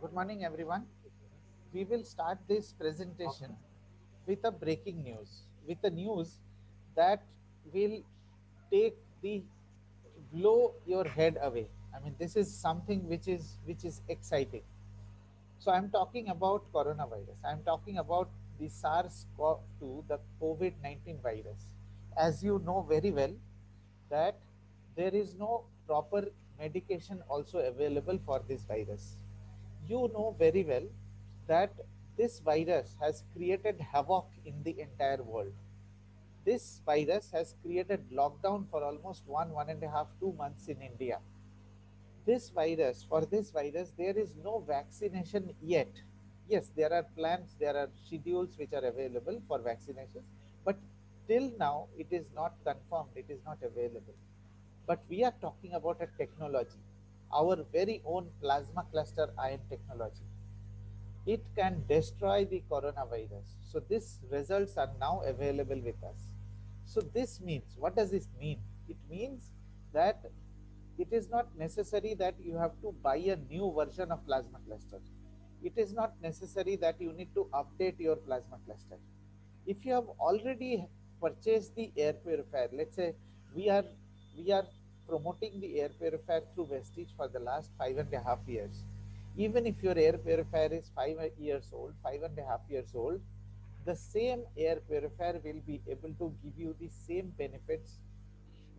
Good morning, everyone. We will start this presentation with a breaking news, with a news that will take the blow your head away. I mean, this is something which is exciting. So I'm talking about coronavirus. I'm talking about the SARS-CoV-2, the COVID-19 virus. As you know very well, that there is no proper medication also available for this virus. You know very well that this virus has created havoc in the entire world. This virus has created lockdown for almost 1.5, 2 months in India. For this virus, there is no vaccination yet. Yes, there are plans, there are schedules which are available for vaccinations, but till now it is not confirmed, it is not available. But we are talking about a technology, our very own plasma cluster ion technology. It can destroy the coronavirus. So these results are now available with us. So this means, what does this mean? It means that it is not necessary that you have to buy a new version of plasma cluster. It is not necessary that you need to update your plasma cluster. If you have already purchased the air purifier, let's say we are we are promoting the air purifier through Vestige for the last 5.5 years. Even if your air purifier is 5 years old, 5.5 years old, the same air purifier will be able to give you the same benefits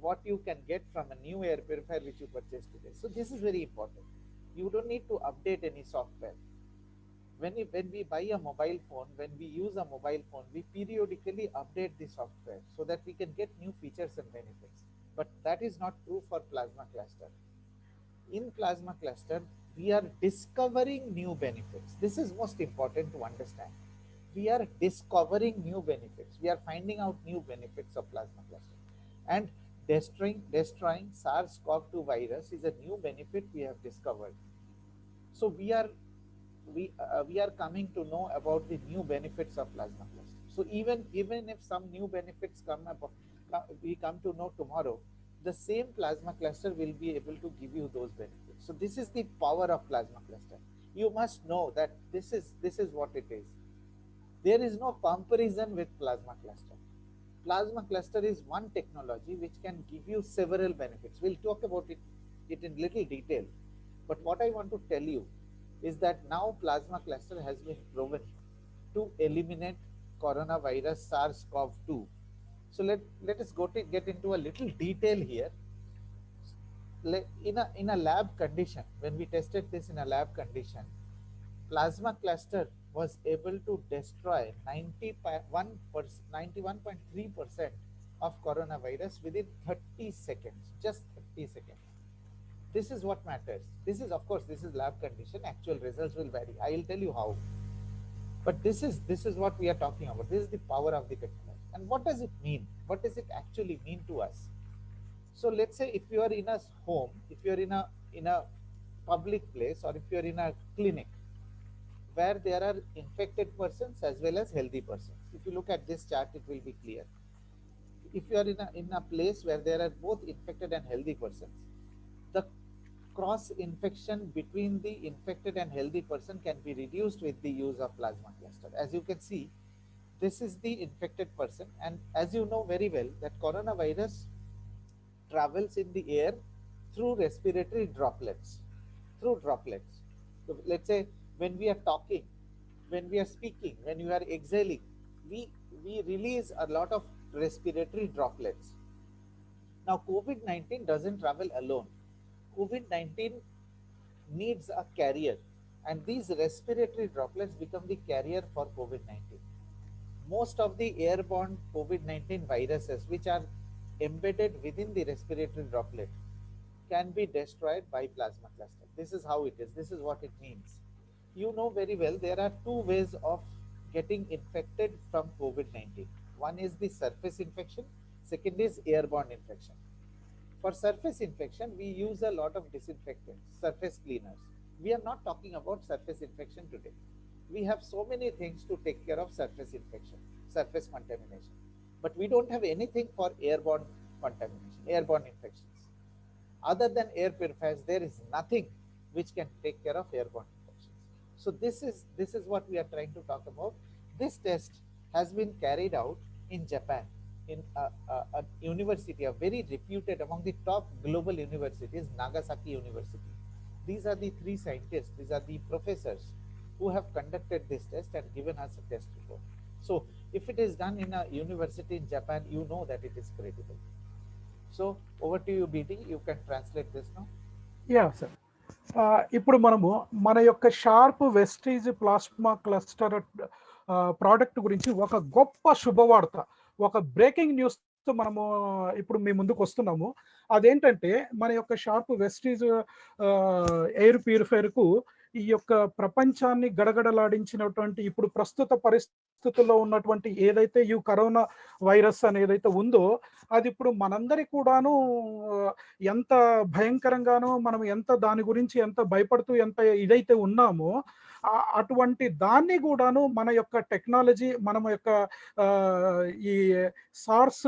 what you can get from a new air purifier which you purchased today. So this is very important. You don't need to update any software. When we buy a mobile phone, when we use a mobile phone, we periodically update the software so that we can get new features and benefits. But that is not true for plasma cluster. In plasma cluster, we are discovering new benefits. This is most important to understand. We are discovering new benefits. We are finding out new benefits of plasma cluster. And destroying SARS-CoV-2 virus is a new benefit we have discovered. So we are coming to know about the new benefits of plasma cluster. So even if some new benefits we come to know tomorrow, the same plasma cluster will be able to give you those benefits. So this is the power of plasma cluster. You must know that this is what it is. There is no comparison with plasma cluster. Plasma cluster is one technology which can give you several benefits. We'll talk about it in little detail. But what I want to tell you is that now plasma cluster has been proven to eliminate coronavirus SARS-CoV-2. So let us get into a little detail here. In a lab condition, when we tested this in a lab condition, plasma cluster was able to destroy 91.3% of coronavirus within 30 seconds, just 30 seconds. This is what matters. This is lab condition. Actual results will vary. I will tell you how. But this is what we are talking about. This is the power of the technology. And what does it mean? What does it actually mean to us? So let's say if you are in a home, if you are in a public place, or if you are in a clinic where there are infected persons as well as healthy persons. If you look at this chart, it will be clear. If you are in a place where there are both infected and healthy persons, the cross infection between the infected and healthy person can be reduced with the use of plasma cluster. As you can see, this is the infected person, and as you know very well that coronavirus travels in the air through respiratory droplets. Through droplets. So let's say when we are talking, when we are speaking, when we are exhaling, we we release a lot of respiratory droplets. Now COVID-19 doesn't travel alone. COVID-19 needs a carrier, and these respiratory droplets become the carrier for COVID-19. Most of the airborne COVID-19 viruses, which are embedded within the respiratory droplet, can be destroyed by plasma cluster. This is how it is. This is what it means. You know very well there are two ways of getting infected from COVID-19. One is the surface infection, second is airborne infection. For surface infection, we use a lot of disinfectants, surface cleaners. We are not talking about surface infection today. We have so many things to take care of surface infection, surface contamination. But we don't have anything for airborne contamination, airborne infections. Other than air purifiers, there is nothing which can take care of airborne infections. So this is what we are trying to talk about. This test has been carried out in Japan, in a university, a very reputed, among the top global universities, Nagasaki University. These are the three scientists, these are the professors who have conducted this test and given us a test report. So if it is done in a university in Japan, you know that it is credible. So over to you, BT. You can translate this now. Yeah sir. ఇప్పుడు మనము మన యొక్క Sharp Vestige plasma cluster product గురించి ఒక గొప్ప శుభవార్త, ఒక breaking news మనము ఇప్పుడు మీ ముందుకు వస్తున్నాము. అదేంటంటే మన యొక్క షార్ప్ వెస్టీజ్ ఎయిర్ ప్యూరిఫైయర్కు ఈ యొక్క ప్రపంచాన్ని గడగడలాడించినటువంటి ఇప్పుడు ప్రస్తుత పరిస్థితుల్లో ఉన్నటువంటి ఏదైతే ఈ కరోనా వైరస్ అనేది ఉందో అది ఇప్పుడు మనందరి కూడాను ఎంత భయంకరంగానో మనం ఎంత దాని గురించి ఎంత భయపడుతూ ఎంత ఇదైతే ఉన్నామో అటువంటి దాన్ని కూడాను మన యొక్క టెక్నాలజీ, మన యొక్క ఈ సార్స్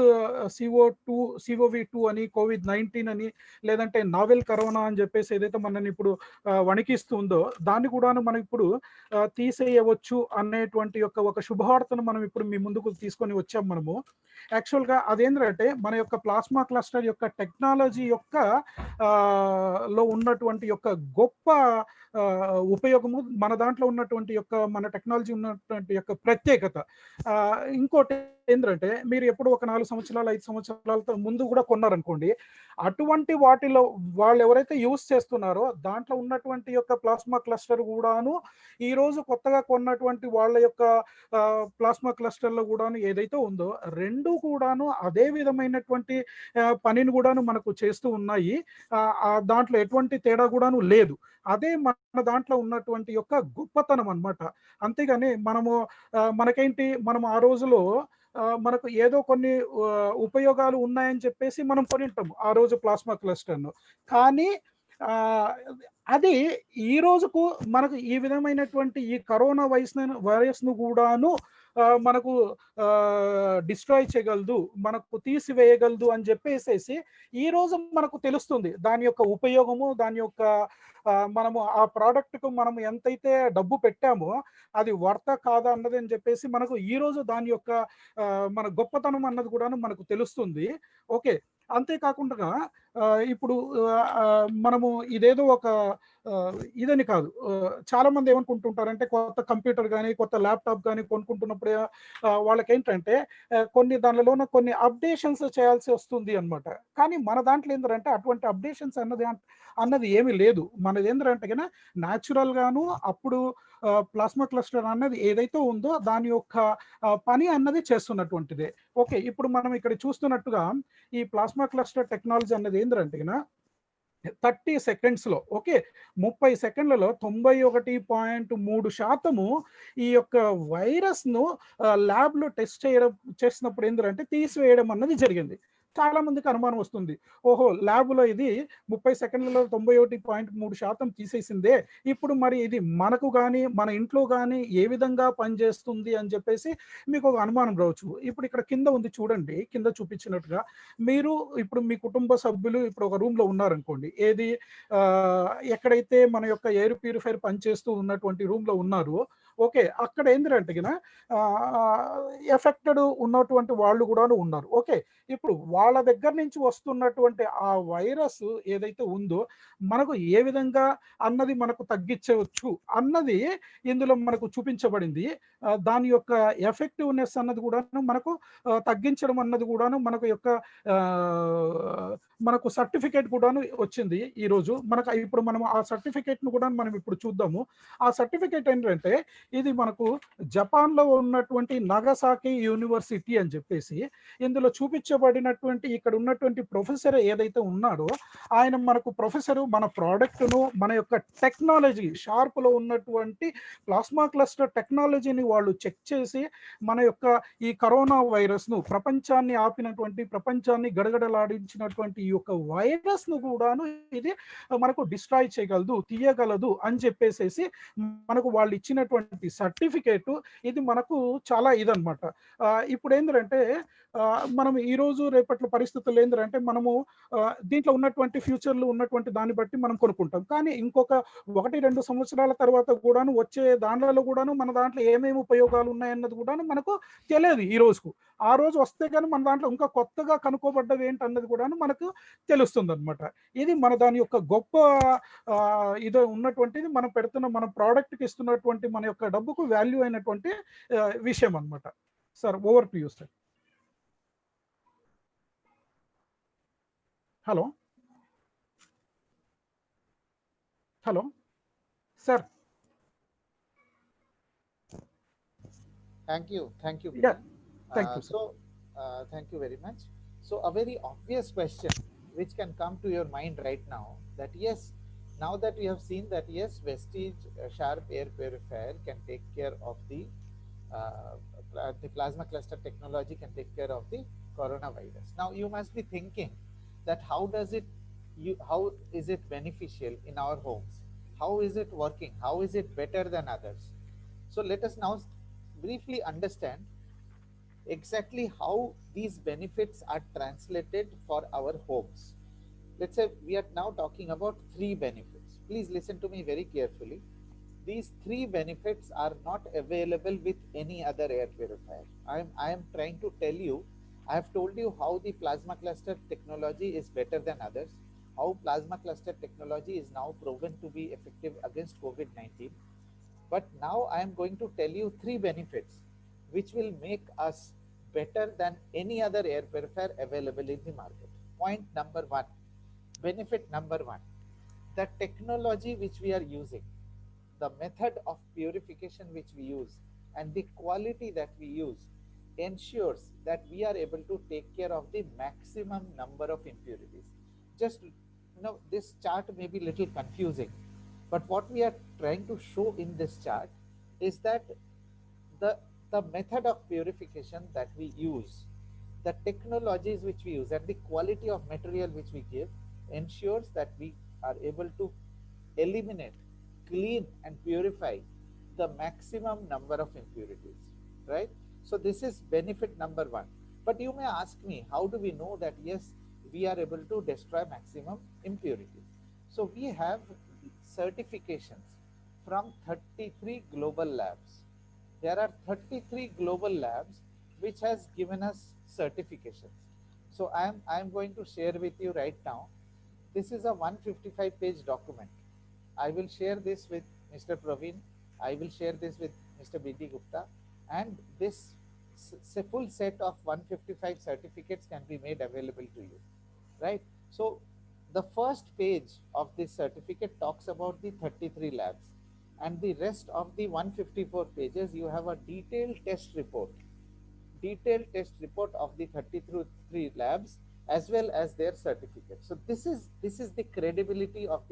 CoV2 అని, COVID-19 అని, లేదంటే నావెల్ కరోనా అని చెప్పేసి ఏదైతే మనని ఇప్పుడు వణికిస్తుందో దాన్ని కూడాను మనం ఇప్పుడు తీసేయవచ్చు అనేటువంటి యొక్క ఒక శుభవార్తను మనం ఇప్పుడు మీ ముందుకు తీసుకొని వచ్చాం. మనము యాక్చువల్గా అదేంటంటే మన యొక్క ప్లాస్మా క్లస్టర్ యొక్క టెక్నాలజీ యొక్క లో ఉన్నటువంటి యొక్క గొప్ప ఉపయోగము, మన దాంట్లో ఉన్నటువంటి యొక్క మన టెక్నాలజీ ఉన్నటువంటి యొక్క ప్రత్యేకత. ఇంకోటి ఏంటంటే మీరు ఎప్పుడు ఒక 4 సంవత్సరాలు 5 సంవత్సరాలతో ముందు కూడా కొన్నారనుకోండి, అటువంటి వాటిలో వాళ్ళు ఎవరైతే యూజ్ చేస్తున్నారో దాంట్లో ఉన్నటువంటి యొక్క ప్లాస్మా క్లస్టర్ కూడాను ఈ రోజు కొత్తగా కొన్నటువంటి వాళ్ళ యొక్క ప్లాస్మా క్లస్టర్లో కూడాను ఏదైతే ఉందో రెండు కూడాను అదే విధమైనటువంటి పనిని కూడాను మనకు చేస్తూ ఉన్నాయి. దాంట్లో ఎటువంటి తేడా కూడాను లేదు. అదే మన దాంట్లో ఉన్నటువంటి యొక్క గొప్పతనం అన్నమాట. అంతేగాని మనకేంటి, మనం ఆ రోజులో మనకు ఏదో కొన్ని ఉపయోగాలు ఉన్నాయని చెప్పేసి మనం కొనింటాము ఆ రోజు ప్లాస్మా క్లస్టర్ను. కానీ అది ఈ రోజుకు మనకు ఈ విధమైనటువంటి ఈ కరోనా వైరస్ను కూడాను మనకు డిస్ట్రాయ్ చేయగలదు, మనకు తీసివేయగలదు అని చెప్పేసేసి ఈ రోజు మనకు తెలుస్తుంది దాని యొక్క ఉపయోగము, దాని యొక్క మనము ఆ ప్రోడక్ట్కు మనం ఎంతైతే డబ్బు పెట్టామో అది వర్త కాదా అన్నది అని చెప్పేసి మనకు ఈ రోజు దాని యొక్క మన గొప్పతనం అన్నది కూడా మనకు తెలుస్తుంది. ఓకే, అంతేకాకుండా ఇప్పుడు మనము ఇదేదో ఒక ఇదని కాదు. చాలా మంది ఏమనుకుంటుంటారంటే కొత్త కంప్యూటర్ కానీ కొత్త ల్యాప్టాప్ కానీ కొనుక్కుంటున్నప్పుడు వాళ్ళకి ఏంటంటే కొన్ని దానిలోన కొన్ని అప్డేషన్స్ చేయాల్సి వస్తుంది అనమాట. కానీ మన దాంట్లో ఏంటంటే అటువంటి అప్డేషన్స్ అన్నది ఏమీ లేదు. మనది ఏంటంటే కన్నా న్యాచురల్ గాను అప్పుడు ప్లాస్మా క్లస్టర్ అన్నది ఏదైతే ఉందో దాని యొక్క పని అన్నది చేస్తున్నటువంటిదే. ఓకే, ఇప్పుడు మనం ఇక్కడ చూస్తున్నట్టుగా ఈ ప్లాస్మా క్లస్టర్ టెక్నాలజీ అన్నది ఏంటంటే కన్నా 30 సెకండ్స్లో, ఓకే, 30 సెకండ్లలో 91.3% ఈ యొక్క వైరస్ను ల్యాబ్లో టెస్ట్ చేసినప్పుడు ఏంటంటే తీసివేయడం అన్నది జరిగింది. చాలా మందికి అనుమానం వస్తుంది, ఓహో ల్యాబ్లో ఇది 30 సెకండ్లలో 91.3% తీసేసిందే, ఇప్పుడు మరి ఇది మనకు కానీ మన ఇంట్లో కానీ ఏ విధంగా పనిచేస్తుంది అని చెప్పేసి మీకు ఒక అనుమానం రావచ్చు. ఇప్పుడు ఇక్కడ కింద ఉంది చూడండి, కింద చూపించినట్టుగా మీరు ఇప్పుడు మీ కుటుంబ సభ్యులు ఇప్పుడు ఒక రూమ్లో ఉన్నారనుకోండి, ఏది ఎక్కడైతే మన యొక్క ఎయిర్ ప్యూరిఫైర్ పనిచేస్తూ ఉన్నటువంటి రూమ్లో ఉన్నారు, ఓకే, అక్కడ ఏంటంటే ఎఫెక్టెడ్ ఉన్నటువంటి వాళ్ళు కూడా ఉన్నారు. ఓకే, ఇప్పుడు వాళ్ళ దగ్గర నుంచి వస్తున్నటువంటి ఆ వైరస్ ఏదైతే ఉందో మనకు ఏ విధంగా అన్నది మనకు తగ్గించవచ్చు అన్నది ఇందులో మనకు చూపించబడింది. దాని యొక్క ఎఫెక్టివ్నెస్ అన్నది కూడాను మనకు తగ్గించడం అన్నది కూడాను మనకు సర్టిఫికేట్ కూడాను వచ్చింది ఈరోజు. ఇప్పుడు మనం ఆ సర్టిఫికేట్ను కూడా మనం ఇప్పుడు చూద్దాము. ఆ సర్టిఫికేట్ ఏంటంటే ఇది మనకు జపాన్లో ఉన్నటువంటి నాగసాకి యూనివర్సిటీ అని చెప్పేసి ఇందులో చూపించబడినటువంటి ఇక్కడ ఉన్నటువంటి ప్రొఫెసర్ ఏదైతే ఉన్నాడో ఆయన మనకు ప్రొఫెసరు మన ప్రోడక్ట్ను మన యొక్క టెక్నాలజీ షార్ప్లో ఉన్నటువంటి ప్లాస్మా క్లస్టర్ టెక్నాలజీని వాళ్ళు చెక్ చేసి మన యొక్క ఈ కరోనా వైరస్ను ప్రపంచాన్ని ఆపినటువంటి ప్రపంచాన్ని గడగడలాడించినటువంటి ఈ యొక్క వైరస్ను కూడాను ఇది మనకు డిస్ట్రాయ్ చేయగలదు, తీయగలదు అని చెప్పేసి మనకు వాళ్ళు ఇచ్చినటువంటి ఉన్నటువంటి సర్టిఫికేట్ ఇది మనకు చాలా ఇదనమాట. ఇప్పుడు ఏంటంటే మనం ఈరోజు రేపటి పరిస్థితులు ఏంటంటే మనము దీంట్లో ఉన్నటువంటి ఫ్యూచర్లో ఉన్నటువంటి దాన్ని బట్టి మనం కొనుక్కుంటాం. కానీ ఇంకొక 1-2 సంవత్సరాల తర్వాత కూడాను వచ్చే దాంట్లో కూడాను మన దాంట్లో ఏమేమి ఉపయోగాలు ఉన్నాయన్నది కూడాను మనకు తెలియదు ఈ రోజుకు. ఆ రోజు వస్తే కానీ మన దాంట్లో ఇంకా కొత్తగా కనుక్కోబడ్డవి ఏంటన్నది కూడాను మనకు తెలుస్తుందన్నమాట. ఇది మన దాని యొక్క గొప్ప ఇది ఉన్నటువంటిది మనం పెడుతున్న మన ప్రోడక్ట్‌కి ఇస్తున్నటువంటి మన యొక్క డబ్బుకు వాల్యూ అయినటువంటి విషయం అన్నమాట. Sir over to you sir. Hello. Hello. Sir. Thank you. Thank you. Yeah. Thank you, sir. Thank you very much. So a very obvious question which can come to your mind right now, that yes, now that we have seen that yes, Vestige Sharp air purifier can take care of the plasma cluster technology can take care of the coronavirus. Now you must be thinking that how is it beneficial in our homes? How is it working? How is it better than others? So let us now briefly understand exactly how these benefits are translated for our homes. Let's say we are now talking about 3 benefits. Please listen to me very carefully. These 3 benefits are not available with any other air purifier. I am trying to tell you, I have told you how the plasma cluster technology is better than others, how plasma cluster technology is now proven to be effective against COVID-19. But now I am going to tell you 3 benefits which will make us better than any other air purifier available in the market. Point number 1, benefit number 1, the technology which we are using, the method of purification which we use, and the quality that we use ensures that we are able to take care of the maximum number of impurities. Just this chart may be little confusing, but what we are trying to show in this chart is that the method of purification that we use, the technologies which we use, and the quality of material which we give ensures that we are able to eliminate, clean and purify the maximum number of impurities, right? So this is benefit number 1. But you may ask me, how do we know that yes, we are able to destroy maximum impurities? So we have certifications from 33 global labs. There are 33 global labs which has given us certifications. So I am going to share with you right now. This is a 155-page document. I will share this with Mr. Praveen. I will share this with Mr. B.D. Gupta. And this full set of 155 certificates can be made available to you, right? So the first page of this certificate talks about the 33 labs, and the rest of the 154 pages you have a detailed test report of the 33 labs as well as their certificate. So this is the credibility of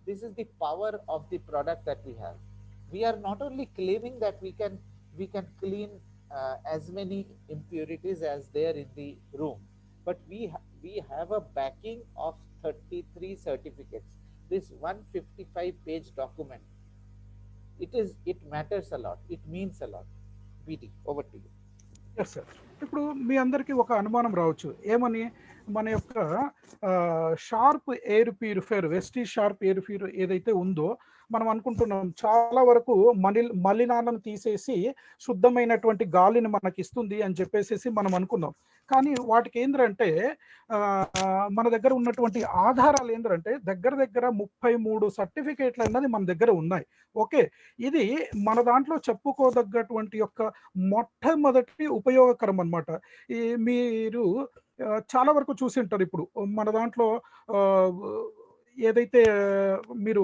this is the power of the product that we have. We are not only claiming that we can clean as many impurities as there in the room, but we have a backing of 33 certificates. This 155-page document, it matters a lot, it means a lot. BD, over to you. Yes sir. ఇప్పుడు మీ అందరికీ ఒక అనుమానం రావచ్చు, ఏమని, మన యొక్క sharp air purifier, Vestige sharp air purifier ఏదైతే ఉందో మనం అనుకుంటున్నాం చాలా వరకు మలినాలను తీసేసి శుద్ధమైనటువంటి గాలిని మనకి ఇస్తుంది అని చెప్పేసి మనం అనుకున్నాం. కానీ వాటికి ఏంటంటే మన దగ్గర ఉన్నటువంటి ఆధారాలు ఏంటంటే దగ్గర 33 సర్టిఫికేట్లు అన్నది మన దగ్గర ఉన్నాయి. ఓకే, ఇది మన దాంట్లో చెప్పుకోదగ్గటువంటి యొక్క మొట్టమొదటి ఉపయోగకరం అన్నమాట. ఈ మీరు చాలా వరకు చూసి ఉంటారు. ఇప్పుడు మన దాంట్లో ఏదైతే మీరు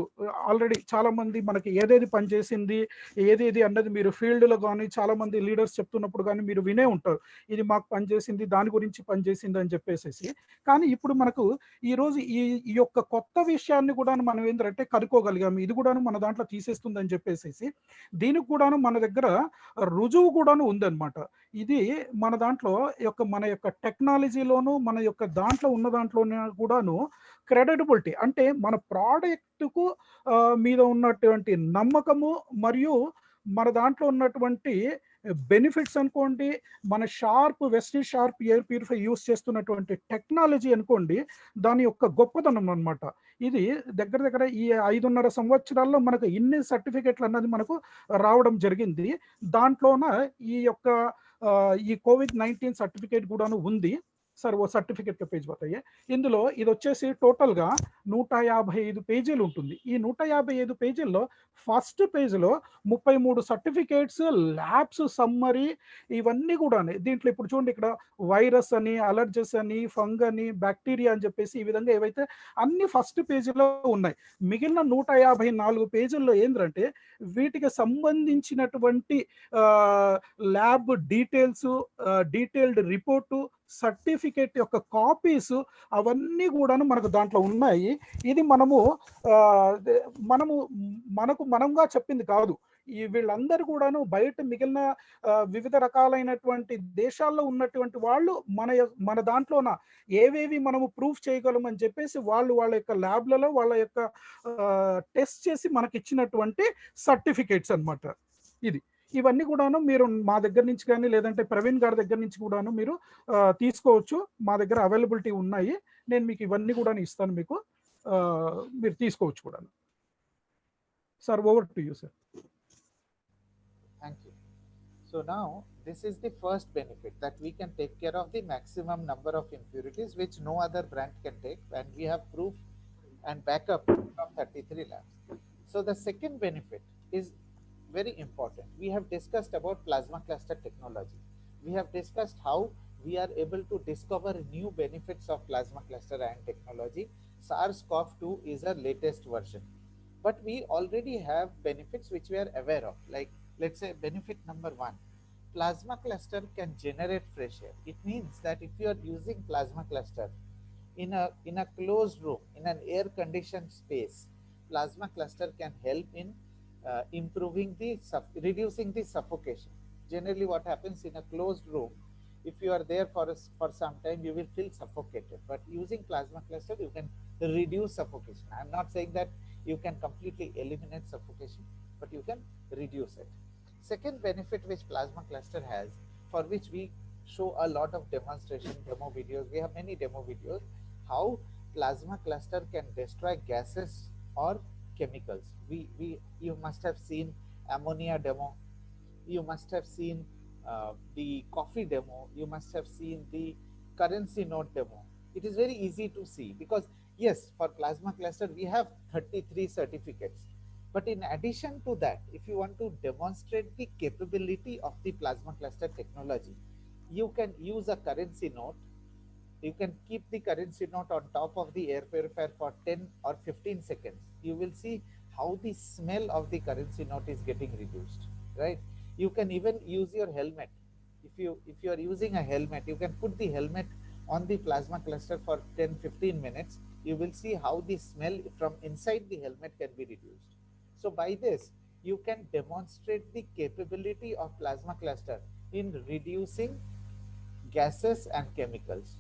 ఆల్రెడీ చాలా మంది మనకి ఏదేది పనిచేసింది ఏదేది అన్నది మీరు ఫీల్డ్లో కానీ చాలా మంది లీడర్స్ చెప్తున్నప్పుడు కానీ మీరు వినే ఉంటారు, ఇది మాకు పనిచేసింది, దాని గురించి పనిచేసింది అని చెప్పేసి. కానీ ఇప్పుడు మనకు ఈరోజు ఈ యొక్క కొత్త విషయాన్ని కూడా మనం ఏంటంటే కనుక్కోగలిగాము, ఇది కూడా మన దాంట్లో తీసేస్తుంది అని చెప్పేసి. దీనికి కూడాను మన దగ్గర రుజువు కూడాను ఉందన్నమాట. ఇది మన దాంట్లో మన యొక్క టెక్నాలజీలోను మన యొక్క దాంట్లో ఉన్న దాంట్లోనే కూడాను క్రెడిటబిలిటీ, అంటే మన ప్రోడక్ట్కు మీద ఉన్నటువంటి నమ్మకము మరియు మన దాంట్లో ఉన్నటువంటి బెనిఫిట్స్ అనుకోండి, మన Westin sharp air purify use చేస్తున్నటువంటి టెక్నాలజీ అనుకోండి, దాని యొక్క గొప్పతనం అన్నమాట. ఇది దగ్గర దగ్గర ఈ 5.5 సంవత్సరాల్లో మనకు ఇన్ని సర్టిఫికెట్లు అన్నది మనకు రావడం జరిగింది. దాంట్లోన ఈ యొక్క ఈ కోవిడ్-19 సర్టిఫికేట్ కూడాను ఉంది. సార్ ఓ సర్టిఫికేట్ का पेज बताइए. ఇందులో ఇది వచ్చేసి టోటల్‌గా 155 పేజీలు ఉంటుంది. ఈ 155 పేజీల్లో ఫస్ట్ పేజ్‌లో 33 సర్టిఫికేట్స్, ల్యాబ్స్ సమ్మరీ ఇవన్నీ కూడాను. దీంట్లో ఇప్పుడు చూడండి, ఇక్కడ వైరస్ అని, అలర్జీస్ అని, ఫంగ్ అని, బాక్టీరియా అని చెప్పేసి ఈ విధంగా ఏవైతే అన్ని ఫస్ట్ పేజీలో ఉన్నాయి. మిగిలిన 154 పేజీల్లో ఏందంటే వీటికి సంబంధించినటువంటి lab details, detailed report, certificate యొక్క కాపీస్ అవన్నీ కూడాను మనకు దాంట్లో ఉన్నాయి. ఇది మనము మనము మనకు మనంగా చెప్పింది కాదు. ఈ వీళ్ళందరూ కూడాను బయట మిగిలిన వివిధ రకాలైనటువంటి దేశాల్లో ఉన్నటువంటి వాళ్ళు మన దాంట్లోన ఏవేవి మనము ప్రూఫ్ చేయగలం అని చెప్పేసి వాళ్ళ యొక్క ల్యాబ్లలో వాళ్ళ యొక్క టెస్ట్ చేసి మనకి ఇచ్చినటువంటి సర్టిఫికేట్స్ అన్నమాట. ఇవన్నీ కూడాను మీరు మా దగ్గర నుంచి కానీ లేదంటే ప్రవీణ్ గారి దగ్గర నుంచి కూడాను మీరు తీసుకోవచ్చు. మా దగ్గర అవైలబిలిటీ ఉన్నాయి. నేను మీకు ఇవన్నీ కూడాను ఇస్తాను. మీకు మీరు తీసుకోవచ్చు కూడాను. Sir, over to you sir. Thank you. So now this is the first benefit, that we can take care of the maximum number of impurities which no other brand can take, and we have proof and backup from 33 labs. So the second benefit is very important. We have discussed about plasma cluster technology. We have discussed how we are able to discover new benefits of plasma cluster ion technology. SARS-CoV-2 is our latest version, but we already have benefits which we are aware of. Like, let's say benefit number 1, plasma cluster can generate fresh air. It means that if you are using plasma cluster in a closed room, in an air conditioned space, plasma cluster can help in reducing the suffocation. Generally what happens in a closed room, if you are there for some time, you will feel suffocated, but using plasma cluster you can reduce suffocation. I am not saying that you can completely eliminate suffocation, but you can reduce it. Second benefit which plasma cluster has, for which we show a lot of demonstration demo videos, we have many demo videos, how plasma cluster can destroy gases or chemicals. You must have seen ammonia demo, you must have seen the coffee demo, you must have seen the currency note demo. It is very easy to see, because yes, for plasma cluster we have 33 certificates, but in addition to that, if you want to demonstrate the capability of the plasma cluster technology, you can use a currency note. You can keep the currency note on top of the air purifier for 10 or 15 seconds. You will see how the smell of the currency note is getting reduced, right? You can even use your helmet. If you are using a helmet, you can put the helmet on the plasma cluster for 10-15 minutes. You will see how the smell from inside the helmet can be reduced. So by this, you can demonstrate the capability of plasma cluster in reducing gases and chemicals.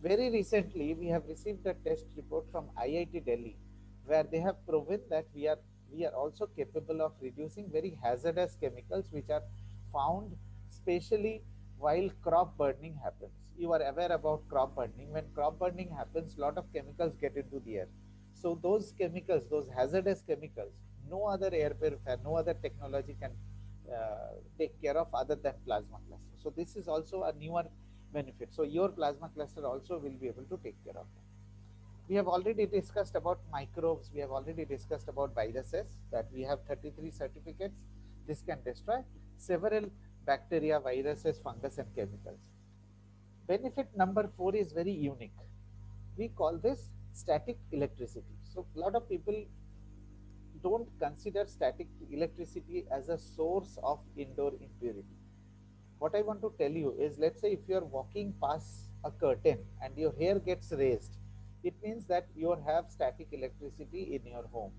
Very recently, we have received a test report from IIT Delhi, where they have proven that we are also capable of reducing very hazardous chemicals which are found especially while crop burning happens. You are aware about crop burning. When crop burning happens, a lot of chemicals get into the air. So those chemicals, those hazardous chemicals, no other air purifier, no other technology can take care of other than plasma cluster. So this is also a newer benefit. So your plasma cluster also will be able to take care of that. We have already discussed about microbes. We have already discussed about viruses, that we have 33 certificates. This can destroy several bacteria, viruses, fungus, and chemicals. Benefit number 4 is very unique. We call this static electricity. So a lot of people don't consider static electricity as a source of indoor impurity. What I want to tell you is, let's say if you are walking past a curtain and your hair gets raised, it means that you have static electricity in your home.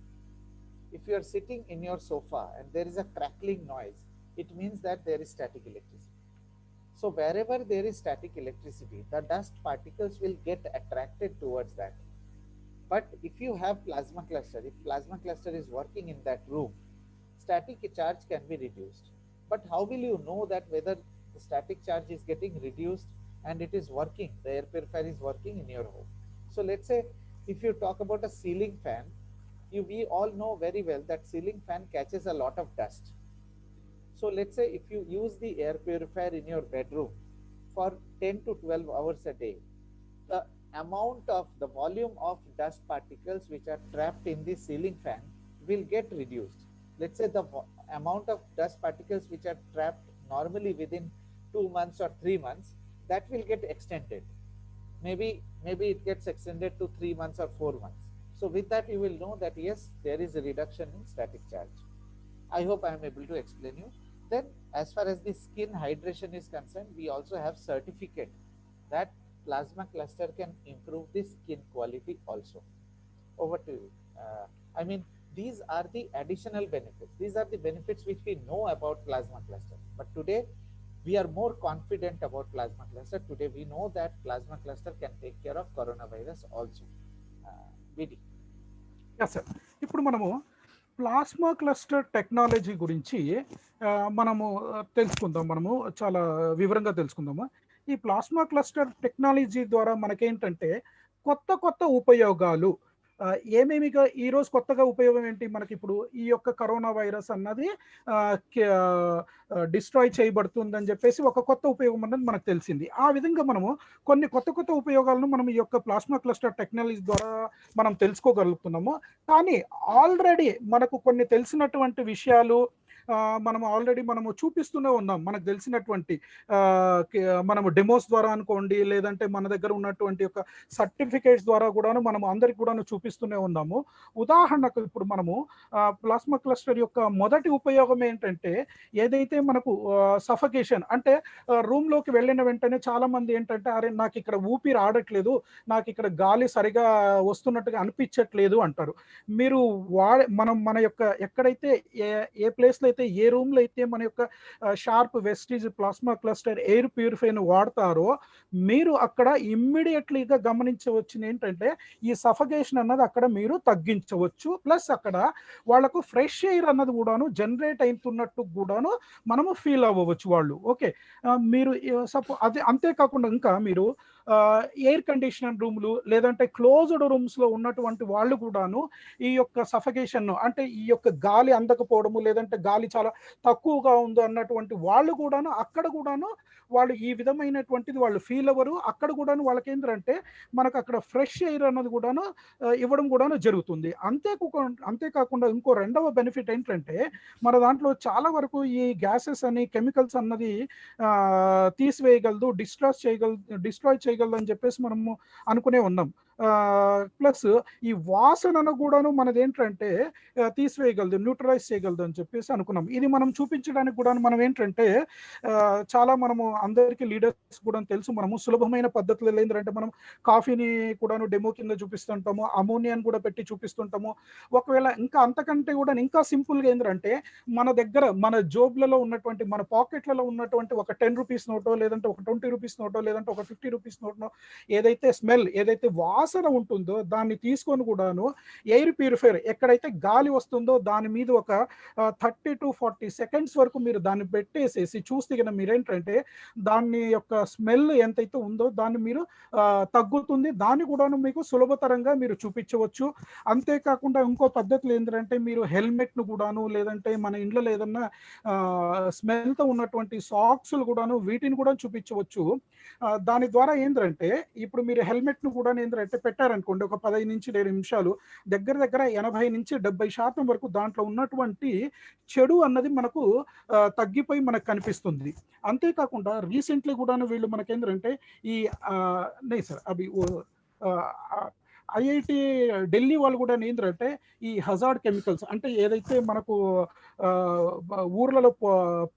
If you are sitting in your sofa and there is a crackling noise, it means that there is static electricity. So wherever there is static electricity, the dust particles will get attracted towards that. But if you have plasma cluster, if plasma cluster is working in that room, static charge can be reduced. But how will you know that whether the static charge is getting reduced and it is working, the air purifier is working in your home? So let's say if you talk about a ceiling fan, we all know very well that ceiling fan catches a lot of dust. So let's say if you use the air purifier in your bedroom for 10 to 12 hours a day, the amount of the volume of dust particles which are trapped in the ceiling fan will get reduced. Let's say the amount of dust particles which are trapped normally within 2 months or 3 months, that will get extended. Maybe it gets extended to 3 months or 4 months. So with that you will know that yes, there is a reduction in static charge. I hope I am able to explain you. Then as far as the skin hydration is concerned, we also have certificate that plasma cluster can improve the skin quality also. Over to you. I mean, these are the additional benefits. These are the benefits which we know about plasma cluster. But today, we are more confident about plasma cluster. Today, we know that plasma cluster can take care of coronavirus also. BD. Yes, sir. ఇప్పుడు మనము plasma cluster technology గురించి మనము తెలుసుకుందాం. మనము చాలా వివరంగా తెలుసుకుందాము. ఈ ప్లాస్మా క్లస్టర్ టెక్నాలజీ ద్వారా మనకేంటంటే కొత్త ఉపయోగాలు ఏమేమిగా ఈరోజు కొత్తగా ఉపయోగం ఏంటి? మనకి ఇప్పుడు ఈ యొక్క కరోనా వైరస్ అన్నది డిస్ట్రాయ్ చేయబడుతుందని చెప్పేసి ఒక కొత్త ఉపయోగం అన్నది మనకు తెలిసింది. ఆ విధంగా మనము కొన్ని కొత్త ఉపయోగాలను మనం ఈ యొక్క ప్లాస్మా క్లస్టర్ టెక్నాలజీ ద్వారా మనం తెలుసుకోగలుగుతున్నాము. కానీ ఆల్రెడీ మనకు కొన్ని తెలిసినటువంటి విషయాలు మనము చూపిస్తూనే ఉన్నాం. మనకు తెలిసినటువంటి మనము డెమోస్ ద్వారా అనుకోండి, లేదంటే మన దగ్గర ఉన్నటువంటి యొక్క సర్టిఫికేట్స్ ద్వారా కూడాను మనం అందరికి కూడాను చూపిస్తూనే ఉన్నాము. ఉదాహరణకు ఇప్పుడు మనము ప్లాస్మా క్లస్టర్ యొక్క మొదటి ఉపయోగం ఏంటంటే, ఏదైతే మనకు సఫకేషన్ అంటే రూమ్ లోకి వెళ్ళిన వెంటనే చాలా మంది ఏంటంటే, అరే నాకు ఇక్కడ ఊపిరి ఆడట్లేదు, నాకు ఇక్కడ గాలి సరిగా వస్తున్నట్టుగా అనిపించట్లేదు అంటారు. మీరు మన యొక్క ఎక్కడైతే ఏ ప్లేస్ లో అయితే, ఏ రూమ్ లో అయితే మన యొక్క Sharp Vestige plasma cluster air purifier వాడతారో, మీరు అక్కడ ఇమ్మీడియట్లీగా గమనించవచ్చు ఏంటంటే ఈ సఫకేషన్ అన్నది అక్కడ మీరు తగ్గించవచ్చు. ప్లస్ అక్కడ వాళ్ళకు ఫ్రెష్ ఎయిర్ అన్నది కూడాను జనరేట్ అవుతున్నట్టు కూడాను మనము ఫీల్ అవ్వవచ్చు వాళ్ళు. ఓకే, మీరు అదే అంతేకాకుండా ఇంకా మీరు ఎయిర్ కండిషనర్ రూమ్లు లేదంటే క్లోజ్డ్ రూమ్స్ లో ఉన్నటువంటి వాళ్ళు కూడాను ఈ యొక్క సఫకేషన్ అంటే ఈ యొక్క గాలి అందకపోవడము, లేదంటే గాలి చాలా తక్కువగా ఉంది అన్నటువంటి వాళ్ళు కూడాను అక్కడ కూడాను వాళ్ళు ఈ విధమైనటువంటిది వాళ్ళు ఫీల్ అవ్వరు. అక్కడ కూడాను వాళ్ళకి ఏంటంటే మనకు అక్కడ ఫ్రెష్ ఎయిర్ అన్నది కూడాను ఇవ్వడం కూడాను జరుగుతుంది. అంతేకాకుండా ఇంకో రెండవ బెనిఫిట్ ఏంటంటే, మన దాంట్లో చాలా వరకు ఈ గ్యాసెస్ అని కెమికల్స్ అన్నది తీసివేయగలదు, డిస్ట్రాయ్ చేయగలదు అని చెప్పేసి మనము అనుకునే ఉన్నాం. ప్లస్ ఈ వాసనను కూడాను మనది ఏంటంటే తీసివేయగలదు, న్యూట్రలైజ్ చేయగలదు అని చెప్పేసి అనుకున్నాం. ఇది మనం చూపించడానికి కూడా మనం ఏంటంటే చాలా మనము అందరికీ లీడర్స్ కూడా తెలుసు, మనము సులభమైన పద్ధతులు ఏంటంటే మనం కాఫీని కూడాను డెమో కింద చూపిస్తుంటాము, అమోనియాని కూడా పెట్టి చూపిస్తుంటాము. ఒకవేళ ఇంకా అంతకంటే కూడా ఇంకా సింపుల్గా ఏంటంటే మన దగ్గర మన జోబ్లలో ఉన్నటువంటి మన పాకెట్లలో ఉన్నటువంటి ఒక 10 రూపీస్ నోటో, లేదంటే ఒక 20 రూపీస్ నోటో, లేదంటే ఒక 50 రూపీస్ నోటో ఏదైతే స్మెల్ ఏదైతే వాసన ఉంటుందో దాన్ని తీసుకొని కూడాను ఎయిర్ ప్యూరిఫైర్ ఎక్కడైతే గాలి వస్తుందో దాని మీద ఒక 30 to 40 సెకండ్స్ వరకు మీరు దాన్ని పెట్టేసేసి చూస్తే కనుక మీరేంటంటే దాని యొక్క స్మెల్ ఎంతైతే ఉందో దాన్ని మీరు తగ్గుతుంది. దాన్ని కూడాను మీకు సులభతరంగా మీరు చూపించవచ్చు. అంతేకాకుండా ఇంకో పద్ధతులు ఏంటంటే మీరు హెల్మెట్ను కూడాను, లేదంటే మన ఇంట్లో ఏదన్నా స్మెల్తో ఉన్నటువంటి సాక్స్లు కూడాను వీటిని కూడా చూపించవచ్చు. దాని ద్వారా ఏంటంటే ఇప్పుడు మీరు హెల్మెట్ను కూడా ఏంటంటే పెట్టారనుకోండి, ఒక 15 నుంచి 20 నిమిషాలు దగ్గర 80 నుంచి 70% వరకు దాంట్లో ఉన్నటువంటి చెడు అన్నది మనకు తగ్గిపోయి మనకు కనిపిస్తుంది. అంతేకాకుండా రీసెంట్లీ కూడా వీళ్ళు మనకేంటంటే ఈ సార్ అవి ఐఐటి ఢిల్లీ వాళ్ళు కూడా ఏంటంటే ఈ హజార్డ్ కెమికల్స్ అంటే ఏదైతే మనకు ఊర్లలో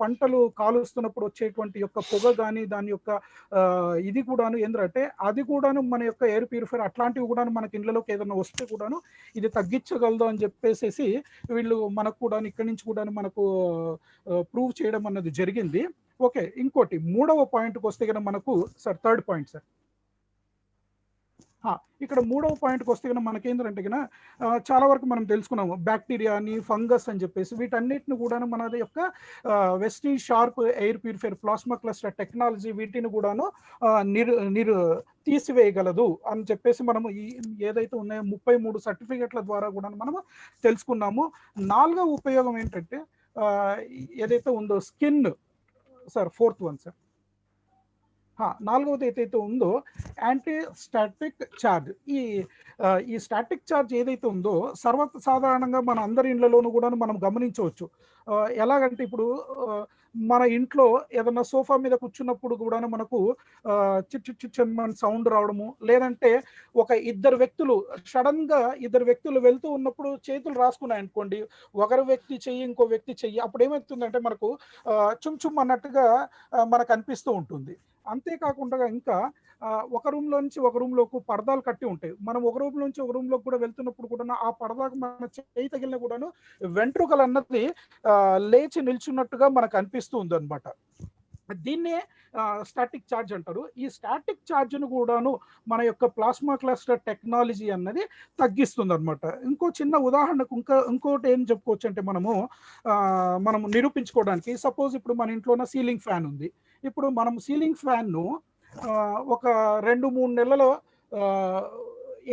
పంటలు కాలుస్తున్నప్పుడు వచ్చేటువంటి యొక్క పొగ కానీ దాని యొక్క ఇది కూడాను ఏంటంటే అది కూడాను మన యొక్క ఎయిర్ ప్యూరిఫైర్ అట్లాంటివి కూడా మనకి ఇండ్లలోకి ఏదైనా వస్తే కూడాను ఇది తగ్గించగలదు అని చెప్పేసి వీళ్ళు మనకు కూడా ఇక్కడి నుంచి కూడా మనకు ప్రూవ్ చేయడం అన్నది జరిగింది. ఓకే, ఇంకోటి మూడవ పాయింట్కి వస్తే కనుక మనకు సార్ థర్డ్ పాయింట్ సార్ ఇక్కడ మూడవ పాయింట్కి వస్తే కనుక మనకేంటంటే కనుక చాలా వరకు మనం తెలుసుకున్నాము బ్యాక్టీరియా అని ఫంగస్ అని చెప్పేసి వీటన్నిటిని కూడా మన యొక్క Vestige Sharp air purifier plasma cluster technology వీటిని కూడాను తీసివేయగలదు అని చెప్పేసి మనము ఏదైతే ఉన్నాయో 33 సర్టిఫికెట్ల ద్వారా కూడా మనము తెలుసుకున్నాము. 4వ ఉపయోగం ఏంటంటే ఏదైతే ఉందో skin sir 4th one sir 4వది ఏదైతే ఉందో యాంటీ స్టాటిక్ ఛార్జ్. ఈ స్టాటిక్ ఛార్జ్ ఏదైతే ఉందో సర్వసాధారణంగా మన అందరి ఇళ్లలోనూ కూడా మనం గమనించవచ్చు. ఎలాగంటే ఇప్పుడు మన ఇంట్లో ఏదన్నా సోఫా మీద కూర్చున్నప్పుడు కూడా మనకు చిట్ సౌండ్ రావడము, లేదంటే ఇద్దరు వ్యక్తులు వెళ్తూ ఉన్నప్పుడు చేతులు రాసుకున్నాయి అనుకోండి, ఒకరి వ్యక్తి చెయ్యి ఇంకో వ్యక్తి చెయ్యి, అప్పుడు ఏమవుతుందంటే మనకు చుమ్ అన్నట్టుగా మనకు అనిపిస్తూ ఉంటుంది. అంతేకాకుండా ఇంకా ఒక రూమ్ నుంచి ఒక రూమ్ లోకి పరదాలు కట్టి ఉంటాయి. మనం ఒక రూమ్ నుంచి ఒక రూమ్ లోకి కూడా వెళ్తున్నప్పుడు కూడా ఆ పరదాకు మన చేయి తగిలిన కూడాను వెంట్రుకలు అన్నది లేచి నిల్చున్నట్టుగా మనకు అనిపిస్తూ ఉంది అనమాట. దీన్నే స్టాటిక్ ఛార్జ్ అంటారు. ఈ స్టాటిక్ ఛార్జ్ను కూడాను మన యొక్క ప్లాస్మా క్లస్టర్ టెక్నాలజీ అన్నది తగ్గిస్తుంది అనమాట. ఇంకో చిన్న ఉదాహరణకు ఇంకోటి ఏం చెప్పుకోవచ్చు అంటే మనం నిరూపించుకోవడానికి, సపోజ్ ఇప్పుడు మన ఇంట్లోన సీలింగ్ ఫ్యాన్ ఉంది. ఇప్పుడు మనం సీలింగ్ ఫ్యాన్ను ఒక 2-3 నెలలు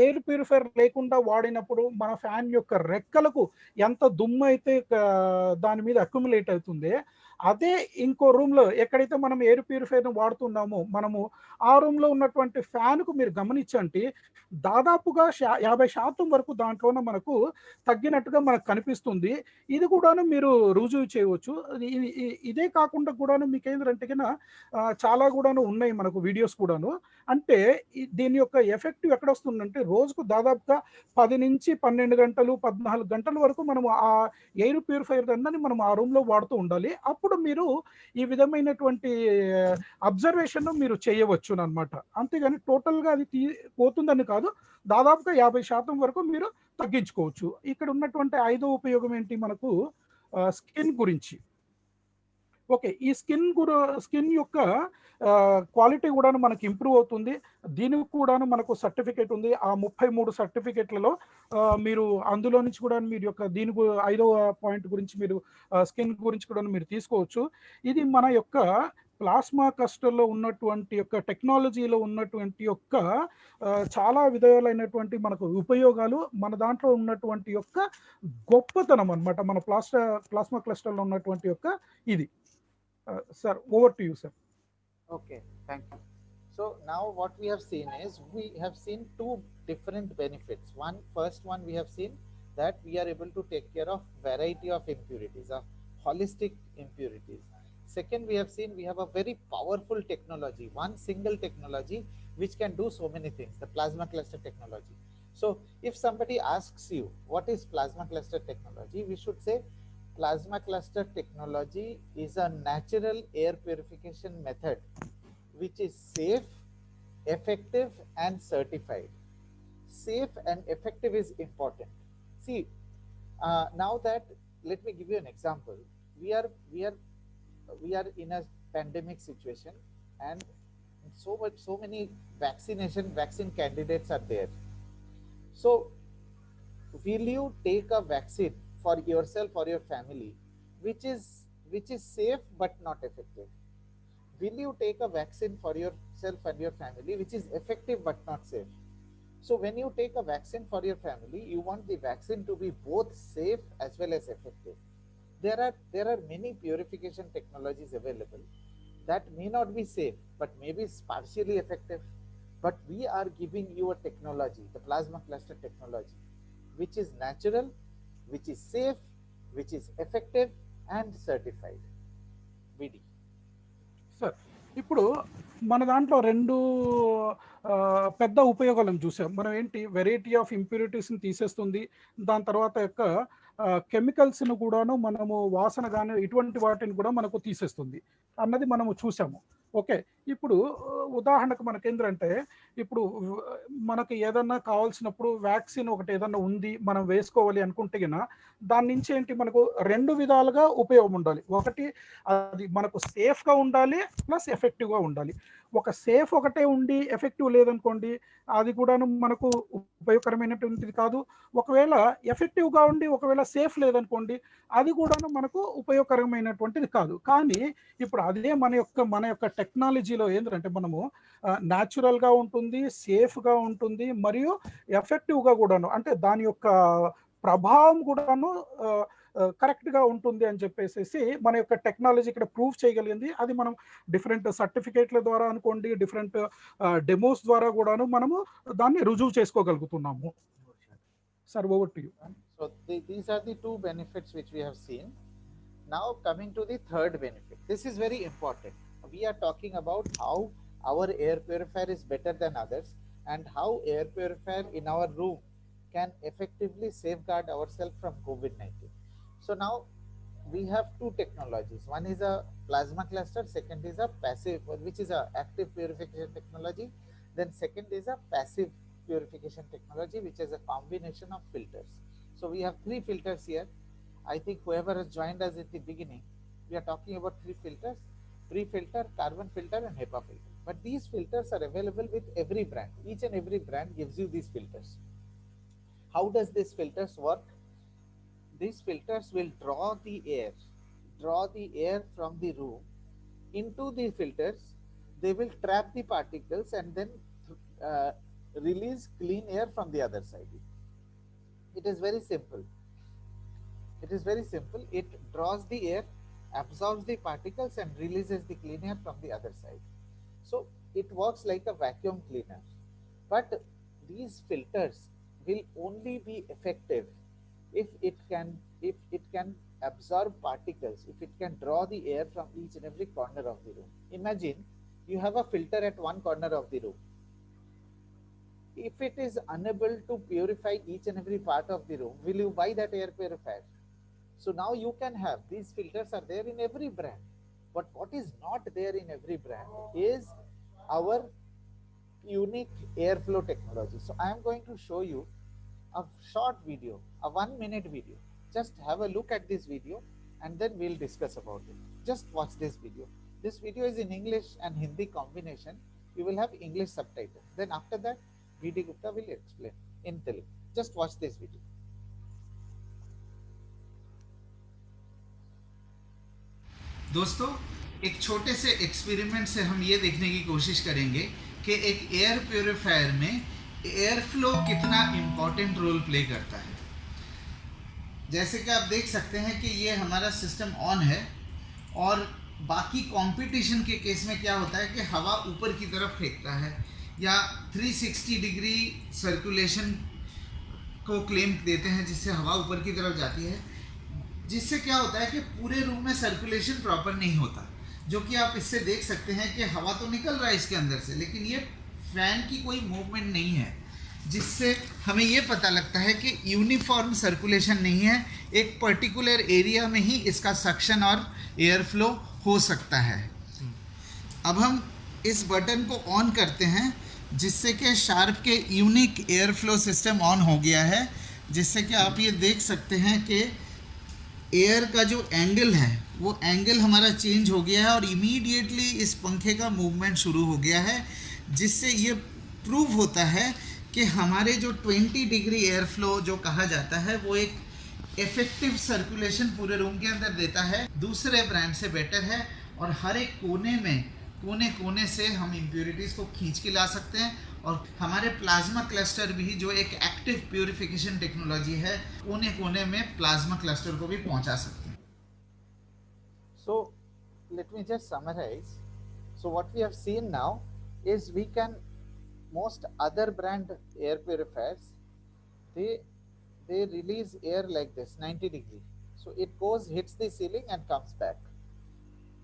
ఎయిర్ ప్యూరిఫైర్ లేకుండా వాడినప్పుడు మన ఫ్యాన్ యొక్క రెక్కలకు ఎంత దుమ్ము అయితే దాని మీద అక్యుములేట్ అవుతుంది, అదే ఇంకో రూమ్లో ఎక్కడైతే మనం ఎయిర్ ప్యూరిఫైర్ను వాడుతున్నామో మనము ఆ రూమ్లో ఉన్నటువంటి ఫ్యాన్కు మీరు గమనించండి, దాదాపుగా 50% వరకు దాంట్లోనే మనకు తగ్గినట్టుగా మనకు కనిపిస్తుంది. ఇది కూడాను మీరు రుజువు చేయవచ్చు. ఇదే కాకుండా కూడాను మీకు ఏంటంటే కన్నా చాలా కూడాను ఉన్నాయి మనకు వీడియోస్ కూడాను. అంటే దీని యొక్క ఎఫెక్టివ్ ఎక్కడ వస్తుందంటే రోజుకు దాదాపుగా 10 నుంచి 12 గంటలు 14 గంటల వరకు మనము ఆ ఎయిర్ ప్యూరిఫైర్ అన్నది మనం ఆ రూమ్లో వాడుతూ ఉండాలి. అప్పుడు మీరు ఈ విధమైనటువంటి అబ్జర్వేషన్ మీరు చేయవచ్చు అనమాట. అంతేగాని టోటల్గా అది పోతుందని కాదు, దాదాపుగా 50% వరకు మీరు తగ్గించుకోవచ్చు. ఇక్కడ ఉన్నటువంటి 5వ ఉపయోగం ఏంటి మనకు స్కిన్ గురించి. ఓకే, ఈ స్కిన్ యొక్క క్వాలిటీ కూడా మనకి ఇంప్రూవ్ అవుతుంది. దీనికి కూడాను మనకు సర్టిఫికేట్ ఉంది. ఆ 33 సర్టిఫికేట్లలో మీరు అందులో నుంచి కూడా మీరు యొక్క 5వ పాయింట్ గురించి మీరు స్కిన్ గురించి కూడా మీరు తీసుకోవచ్చు. ఇది మన యొక్క ప్లాస్మా క్లస్టర్లో ఉన్నటువంటి యొక్క టెక్నాలజీలో ఉన్నటువంటి యొక్క చాలా విధాలైనటువంటి మనకు ఉపయోగాలు, మన దాంట్లో ఉన్నటువంటి యొక్క గొప్పతనం అనమాట. మన ప్లాస్మా క్లస్టర్లో ఉన్నటువంటి యొక్క ఇది. Sir, over to you, sir. Okay, thank you. So now what we have seen is we have seen two different benefits. First one we have seen that we are able to take care of variety of impurities, of holistic impurities. Second, we have seen we have a very powerful technology, one single technology which can do so many things, the plasma cluster technology. So if somebody asks you what is plasma cluster technology, we should say plasma cluster technology is a natural air purification method which is safe, effective and certified. Safe and effective is important. See, now that, let me give you an example. We are in a pandemic situation, and so many vaccine candidates are there. So will you take a vaccine for yourself or your family which is safe but not effective? Will you take a vaccine for yourself and your family which is effective but not safe? So when you take a vaccine for your family, you want the vaccine to be both safe as well as effective. There are many purification technologies available that may not be safe but maybe it's partially effective, but we are giving you a technology, the plasma cluster technology, which is natural, which is safe, which is effective and certified. VD. Sir, ఇప్పుడు మన దాంట్లో 2 పెద్ద ఉపయోగాలను చూసాం. మనం ఏంటి variety of ఇంప్యూరిటీస్ని తీసేస్తుంది, దాని తర్వాత యొక్క కెమికల్స్ను కూడాను మనము వాసన కానీ ఇటువంటి వాటిని కూడా మనకు తీసేస్తుంది అన్నది మనము చూసాము. ఓకే. ఇప్పుడు ఉదాహరణకు మనకేందంటే, ఇప్పుడు మనకి ఏదన్నా కావాల్సినప్పుడు వ్యాక్సిన్ ఒకటి ఏదన్నా ఉంది, మనం వేసుకోవాలి అనుకుంటే గిన, దాని నుంచి ఏంటి మనకు 2 విధాలుగా ఉపయోగం ఉండాలి. ఒకటి అది మనకు సేఫ్‌గా ఉండాలి, ప్లస్ ఎఫెక్టివ్‌గా ఉండాలి. ఒక సేఫ్ ఒకటే ఉండి ఎఫెక్టివ్ లేదనుకోండి, అది కూడాను మనకు ఉపయోగకరమైనటువంటిది కాదు. ఒకవేళ ఎఫెక్టివ్‌గా ఉండి, ఒకవేళ సేఫ్ లేదనుకోండి, అది కూడాను మనకు ఉపయోగకరమైనటువంటిది కాదు. కానీ ఇప్పుడు అదే మన యొక్క టెక్నాలజీలో ఏందంటే మనము న్యాచురల్‌గా ఉంటుంది, సేఫ్‌గా ఉంటుంది మరియు ఎఫెక్టివ్‌గా గూడాను. అంటే దాని యొక్క ప్రభావం కూడాను ఆహ్, కరెక్ట్‌గా ఉంటుంది అని చెప్పేసేసి మన యొక్క టెక్నాలజీ ఇక్కడ ప్రూవ్ చేయగలిగింది. అది మనం డిఫరెంట్ సర్టిఫికేట్‌ల ద్వారా అనుకోండి, డిఫరెంట్ డెమోస్ ద్వారా గూడాను మనము దాన్ని రుజువు చేసుకోగలుగుతున్నాము. Sir over to you. So these are the two benefits which we have seen. Now coming to the third benefit. This is very important. We are talking about how our air purifier is better than others and how air purifier in our room can effectively safeguard ourselves from COVID-19. So now we have two technologies. One is a plasma cluster, second is a passive, which is a active purification technology. Then second is a passive purification technology, which is a combination of filters. So we have three filters here. I think whoever has joined us at the beginning, we are talking about three filters: pre-filter, carbon filter, and HEPA filter. But these filters are available with every brand. Each and every brand gives you these filters. How does these filters work? These filters will draw the air from the room into the filters. They will trap the particles and then uh, release clean air from the other side. It is very simple. It is very simple. It draws the air, absorbs the particles, and releases the clean air from the other side. So it works like a vacuum cleaner. But these filters will only be effective if it can absorb particles, if it can draw the air from each and every corner of the room. Imagine you have a filter at one corner of the room. If it is unable to purify each and every part of the room, will you buy that air purifier? So now you can have these filters are there in every brand. But what is not there in every brand is our unique airflow technology. So I am going to show you a short video, a 1 minute video. Just have a look at this video and then we'll discuss about it. Just watch this video. This video is in English and Hindi combination. You will have English subtitles. Then after that, VD Gupta will explain in Telugu. Just watch this video. दोस्तों, एक छोटे से experiment से हम ये देखने की कोशिश करेंगे कि एक एयर प्योरीफायर में एयर फ्लो कितना इम्पोर्टेंट रोल प्ले करता है। जैसे कि आप देख सकते हैं कि ये हमारा सिस्टम ऑन है और बाकी कंपटीशन के केस में क्या होता है कि हवा ऊपर की तरफ फेंकता है या 360 डिग्री सर्कुलेशन को क्लेम देते हैं, जिससे हवा ऊपर की तरफ जाती है, जिससे क्या होता है कि पूरे रूम में सर्कुलेशन प्रॉपर नहीं होता। जो कि आप इससे देख सकते हैं कि हवा तो निकल रहा है इसके अंदर से, लेकिन ये फैन की कोई मूवमेंट नहीं है, जिससे हमें ये पता लगता है कि यूनिफॉर्म सर्कुलेशन नहीं है। एक पर्टिकुलर एरिया में ही इसका सक्शन और एयर फ्लो हो सकता है। अब हम इस बटन को ऑन करते हैं, जिससे कि शार्प के unique air flow system on हो गया है, जिससे कि आप ये देख सकते हैं कि एयर का जो एंगल है वो एंगल हमारा चेंज हो गया है और इमीडिएटली इस पंखे का मूवमेंट शुरू हो गया है, जिससे ये प्रूव होता है कि हमारे जो 20 डिग्री एयर फ्लो जो कहा जाता है वो एक इफेक्टिव सर्कुलेशन पूरे रूम के अंदर देता है, दूसरे ब्रांड से बेटर है। और हर एक कोने से हम इम्प्योरिटीज़ को खींच के ला सकते हैं। और हमारे प्लाज्मा क्लस्टर भी जो एक एक्टिव प्यूरिफिकेशन टेक्नोलॉजी है, कोने में प्लाज्मा क्लस्टर को भी पहुंचा सकते हैं। So let me just summarize. So what we have seen now is we can, most other brand air purifiers, they release air like this 90 degree. So it goes, hits the ceiling and comes back,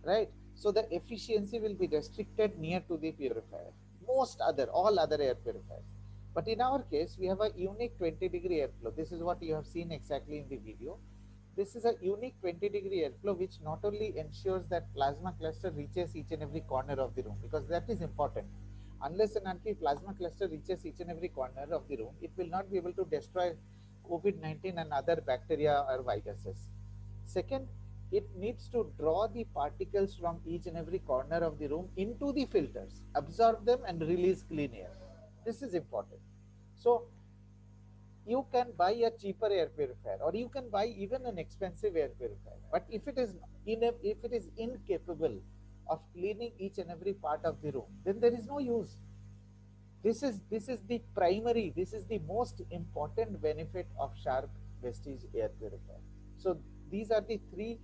right? So the efficiency will be restricted near to the purifier. All other air purifiers. But in our case, we have a unique 20 degree airflow. This is what you have seen exactly in the video. This is a unique 20-degree airflow which not only ensures that plasma cluster reaches each and every corner of the room, because that is important. Unless and until plasma cluster reaches each and every corner of the room, it will not be able to destroy COVID-19 and other bacteria or viruses. Second, it needs to draw the particles from each and every corner of the room into the filters, absorb them and release clean air. This is important. So you can buy a cheaper air purifier, or you can buy even an expensive air purifier, but if it is incapable of cleaning each and every part of the room, then there is no use. This is the most important benefit of Sharp Vestige air purifier. So these are the three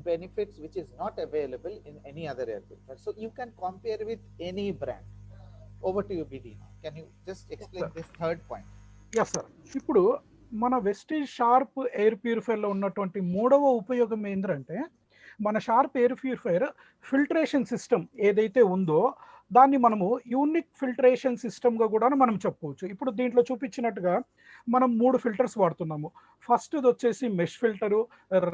benefits which is not available in any other air purifier. So you can compare with any brand. Over to you, BD. Can you just explain this third point? Yes sir. ఇప్పుడు మన wastage sharp air ప్యూరిఫైర్లో ఉన్నటువంటి మూడవ ఉపయోగం ఏంటంటే, మన sharp air purifier filtration system ఏదైతే ఉందో దాన్ని మనము యూనిక్ ఫిల్టరేషన్ సిస్టమ్గా కూడా మనం చెప్పుకోవచ్చు. ఇప్పుడు దీంట్లో చూపించినట్టుగా మనం 3 ఫిల్టర్స్ వాడుతున్నాము. ఫస్ట్ది వచ్చేసి మెష్ ఫిల్టరు,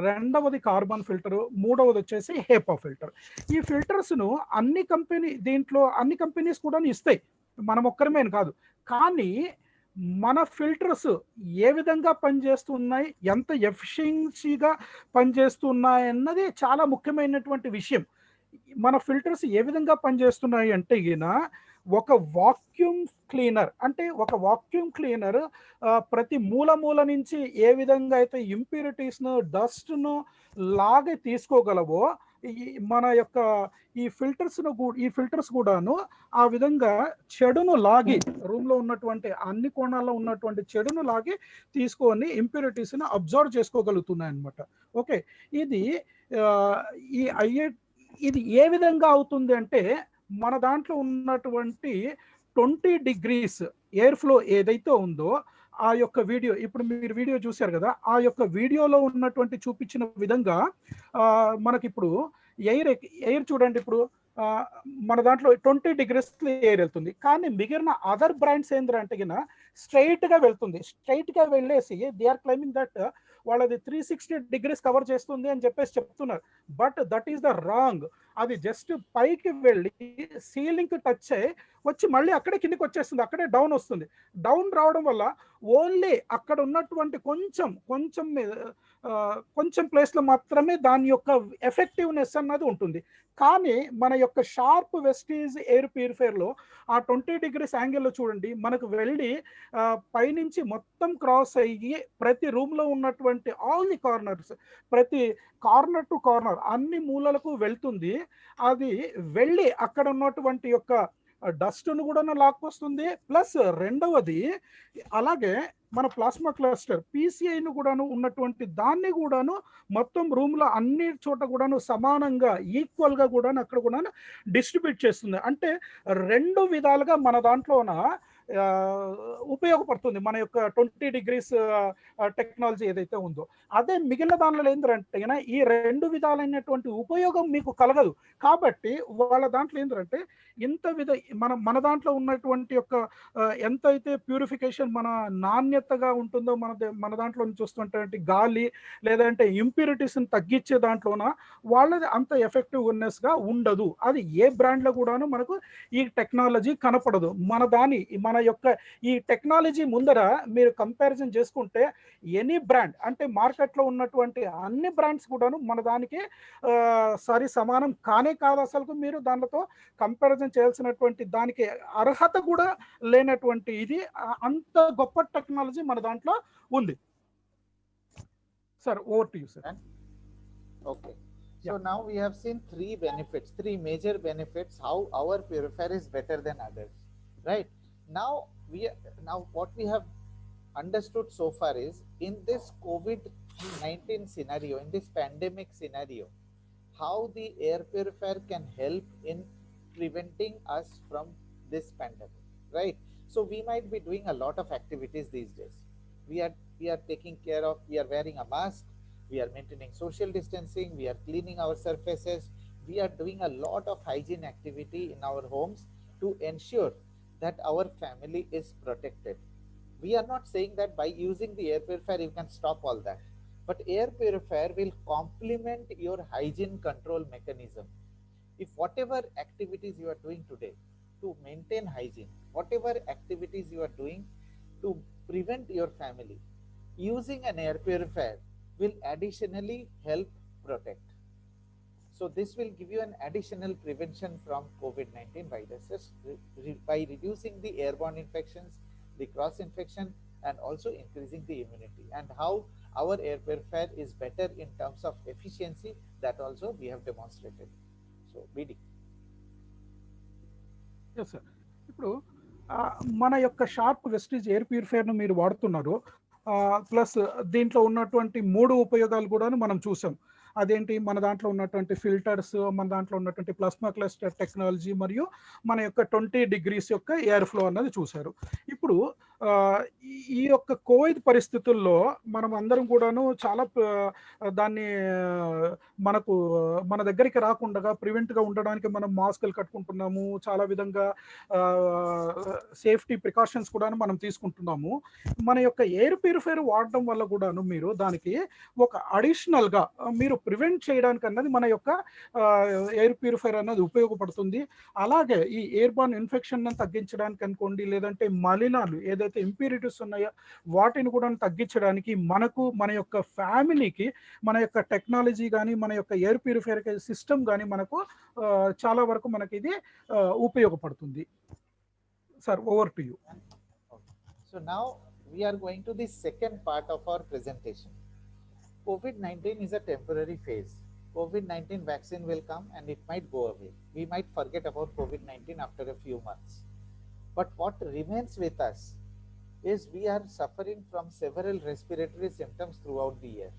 రెండవది కార్బన్ ఫిల్టరు, మూడవది వచ్చేసి హేపా ఫిల్టర్. ఈ ఫిల్టర్స్ను అన్ని కంపెనీస్ కూడా ఇస్తాయి, మనం ఒక్కరమే కాదు. కానీ మన ఫిల్టర్స్ ఏ విధంగా పనిచేస్తున్నాయి, ఎంత ఎఫిషియన్సీగా పనిచేస్తున్నాయి అన్నది చాలా ముఖ్యమైనటువంటి విషయం. మన ఫిల్టర్స్ ఏ విధంగా పనిచేస్తున్నాయి అంటే ఒక వాక్యూమ్ క్లీనర్, అంటే ఒక వాక్యూమ్ క్లీనర్ ప్రతి మూల నుంచి ఏ విధంగా అయితే ఇంప్యూరిటీస్ను, డస్ట్ను లాగే తీసుకోగలవో, మన యొక్క ఈ ఫిల్టర్స్ కూడాను ఆ విధంగా చెడును లాగి, రూమ్లో ఉన్నటువంటి అన్ని కోణాల్లో ఉన్నటువంటి చెడును లాగి తీసుకొని ఇంప్యూరిటీస్ని అబ్జర్వ్ చేసుకోగలుగుతున్నాయి అన్నమాట. ఓకే, ఇది ఏ విధంగా అవుతుంది అంటే, మన దాంట్లో ఉన్నటువంటి 20 degrees ఎయిర్ ఫ్లో ఏదైతే ఉందో ఆ యొక్క వీడియో, ఇప్పుడు మీరు వీడియో చూశారు కదా, ఆ యొక్క వీడియోలో ఉన్నటువంటి చూపించిన విధంగా మనకి ఇప్పుడు ఎయిర్ చూడండి. ఇప్పుడు మన దాంట్లో 20 degrees ఎయిర్ వెళ్తుంది, కానీ మిగిలిన అదర్ బ్రాండ్స్ ఏంటంటే స్ట్రైట్గా వెళ్తుంది. స్ట్రైట్గా వెళ్ళేసి దే ఆర్ క్లైమింగ్ దట్ వాళ్ళది 360 degrees కవర్ చేస్తుంది అని చెప్పేసి చెప్తున్నారు. But that is the wrong. అది జస్ట్ పైకి వెళ్ళి సీలింగ్కి టచ్ అయ్యి వచ్చి మళ్ళీ అక్కడే కిందికి వచ్చేస్తుంది, అక్కడే డౌన్ వస్తుంది. డౌన్ రావడం వల్ల ఓన్లీ అక్కడ ఉన్నటువంటి కొంచెం ప్లేస్లో మాత్రమే దాని యొక్క ఎఫెక్టివ్నెస్ అన్నది ఉంటుంది. కానీ మన యొక్క షార్ప్ వెస్టీజ్ ఎయిర్ ప్యూరిఫైర్లో ఆ 20 degrees యాంగిల్లో చూడండి, మనకు వెళ్ళి పైనుంచి మొత్తం క్రాస్ అయ్యి ప్రతి రూమ్లో ఉన్నటువంటి ఆల్ ది కార్నర్స్, ప్రతి కార్నర్ టు కార్నర్ అన్ని మూలలకు వెళ్తుంది. అది వెళ్ళి అక్కడ ఉన్నటువంటి యొక్క డస్ట్ను కూడా లాక్కొస్తుంది. ప్లస్ రెండవది, అలాగే మన ప్లాస్మా క్లస్టర్ పీసీఐను కూడాను ఉన్నటువంటి దాన్ని కూడాను మొత్తం రూమ్లో అన్ని చోట కూడాను సమానంగా ఈక్వల్గా కూడా అక్కడ కూడా డిస్ట్రిబ్యూట్ చేస్తుంది. అంటే 2 విధాలుగా మన దాంట్లోన ఉపయోగపడుతుంది మన యొక్క 20 degrees టెక్నాలజీ ఏదైతే ఉందో. అదే మిగిలిన దానిలో ఏంటంటే ఈ 2 విధాలైనటువంటి ఉపయోగం మీకు కలగదు. కాబట్టి వాళ్ళ దాంట్లో ఏంటంటే మన దాంట్లో ఉన్నటువంటి యొక్క ఎంతైతే ప్యూరిఫికేషన్ మన నాణ్యతగా ఉంటుందో, మన దాంట్లో చూస్తున్నటువంటి గాలి లేదంటే ఇంప్యూరిటీస్ని తగ్గించే దాంట్లోన వాళ్ళది అంత ఎఫెక్టివ్నెస్గా ఉండదు. అది ఏ బ్రాండ్లో కూడాను మనకు ఈ టెక్నాలజీ కనపడదు. మన యొక్క ఈ టెక్నాలజీ ముందర మీరు కంపారిజన్ చేసుకుంటే ఎనీ బ్రాండ్, అంటే మార్కెట్లో ఉన్నటువంటి అన్ని బ్రాండ్స్ కూడాను మన దానికి సమానం కానే కాదు. అసలు మీరు దానితో కంపారిజన్ చేయాల్సినటువంటి దానికి అర్హత కూడా లేనటువంటి ఇది, అంత గొప్ప టెక్నాలజీ మన దాంట్లో ఉంది. Sir, over to you sir. Okay, so now we have seen three major benefits how our purifier is better than others, right? Now what we have understood so far is, in this COVID-19 scenario, in this pandemic scenario, how the air purifier can help in preventing us from this pandemic, right? So we might be doing a lot of activities these days. We are taking care of, we are wearing a mask, we are maintaining social distancing, we are cleaning our surfaces, we are doing a lot of hygiene activity in our homes to ensure that our family is protected. We are not saying that by using the air purifier you can stop all that. but air purifier will complement your hygiene control mechanism. If whatever activities you are doing today to maintain hygiene, whatever activities you are doing to prevent your family, using an air purifier will additionally help protect. So this will give you an additional prevention from COVID-19 viruses by reducing the airborne infections, the cross infection, and also increasing the immunity. And how our air purifier is better in terms of efficiency, that also we have demonstrated. So BD. Yes sir. ఇప్పుడు మన యొక్క Sharp Vestige air ప్యూరిఫైయర్ను మీరు వాడుతున్నారు. Plus దీంట్లో ఉన్నటువంటి 3 ఉపయోగాలు కూడాను మనం చూసాం. అదేంటి, మన దాంట్లో ఉన్నటువంటి ఫిల్టర్స్, మన దాంట్లో ఉన్నటువంటి ప్లాస్మా క్లస్టర్ టెక్నాలజీ, మరియు మన యొక్క 20 degrees యొక్క ఎయిర్ ఫ్లో అన్నది చూశారు. ఇప్పుడు ఈ యొక్క కోవిడ్ పరిస్థితుల్లో మనం అందరం కూడాను చాలా దాన్ని మనకు మన దగ్గరికి రాకుండా ప్రివెంట్గా ఉండడానికి మనం మాస్కులు కట్టుకుంటున్నాము, చాలా విధంగా సేఫ్టీ ప్రికాషన్స్ కూడా మనం తీసుకుంటున్నాము. మన యొక్క ఎయిర్ ప్యూరిఫైయర్ వాడడం వల్ల కూడాను మీరు దానికి ఒక అడిషనల్గా మీరు ప్రివెంట్ చేయడానికి అన్నది మన యొక్క ఎయిర్ ప్యూరిఫైయర్ అన్నది ఉపయోగపడుతుంది. అలాగే ఈ ఎయిర్బార్న్ ఇన్ఫెక్షన్ తగ్గించడానికి అనుకోండి, లేదంటే మలినాలు ఏదైతే ఇంప్యూరిటీస్ ఉన్నాయో వాటిని కూడా తగ్గించడానికి మనకు, మన యొక్క ఫ్యామిలీకి, మన యొక్క టెక్నాలజీ కానీ, మన యొక్క ఎయిర్ ప్యూరిఫైయర్ సిస్టమ్ కానీ మనకు చాలా వరకు మనకి ఇది ఉపయోగపడుతుంది. Sir, over to you. So now we are going to the second part of our presentation. COVID-19 is a temporary phase. COVID-19 vaccine will come and it might go away. We might forget about COVID-19 after a few months. But what remains with us is we are suffering from several respiratory symptoms throughout the year.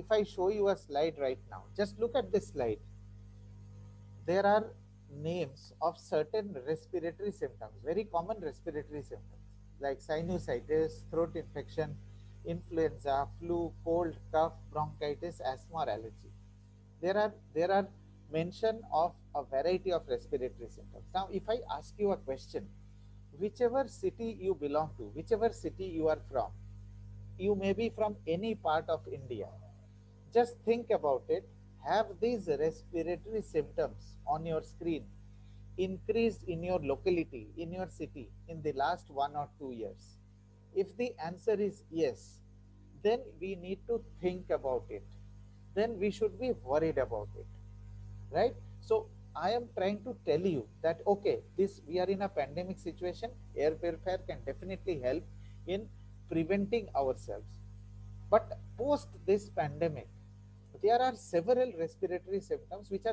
If I show you a slide right now, just look at this slide. There are names of certain respiratory symptoms, very common respiratory symptoms like sinusitis, throat infection, influenza, flu, cold, cough, bronchitis, asthma, or allergy. There are mention of a variety of respiratory symptoms. Now, if I ask you a question, whichever city you belong to, whichever city you are from, you may be from any part of India, just think about it. Have these respiratory symptoms on your screen increased in your locality, in your city, in the last 1 or 2 years? If the answer is yes, then we need to think about it. Then we should be worried about it, right? So I am trying to tell you that, okay, we are in a pandemic situation. Air purifier can definitely help in preventing ourselves. But post this pandemic, there are several respiratory symptoms which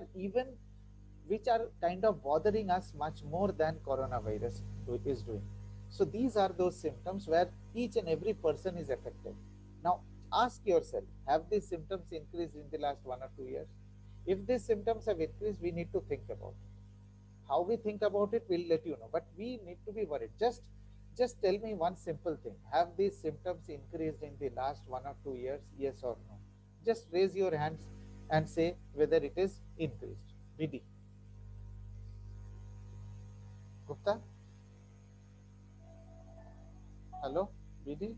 are kind of bothering us much more than coronavirus is doing. So these are those symptoms where each and every person is affected. Now ask yourself, have these symptoms increased in the last 1 or 2 years? If these symptoms have increased, we need to think about it. How we think about it, we'll let you know. But we need to be worried. Just tell me one simple thing. Have these symptoms increased in the last 1 or 2 years? Yes or no? Just raise your hands and say whether it is increased. Vidhi. Gupta? Hello? Vidhi?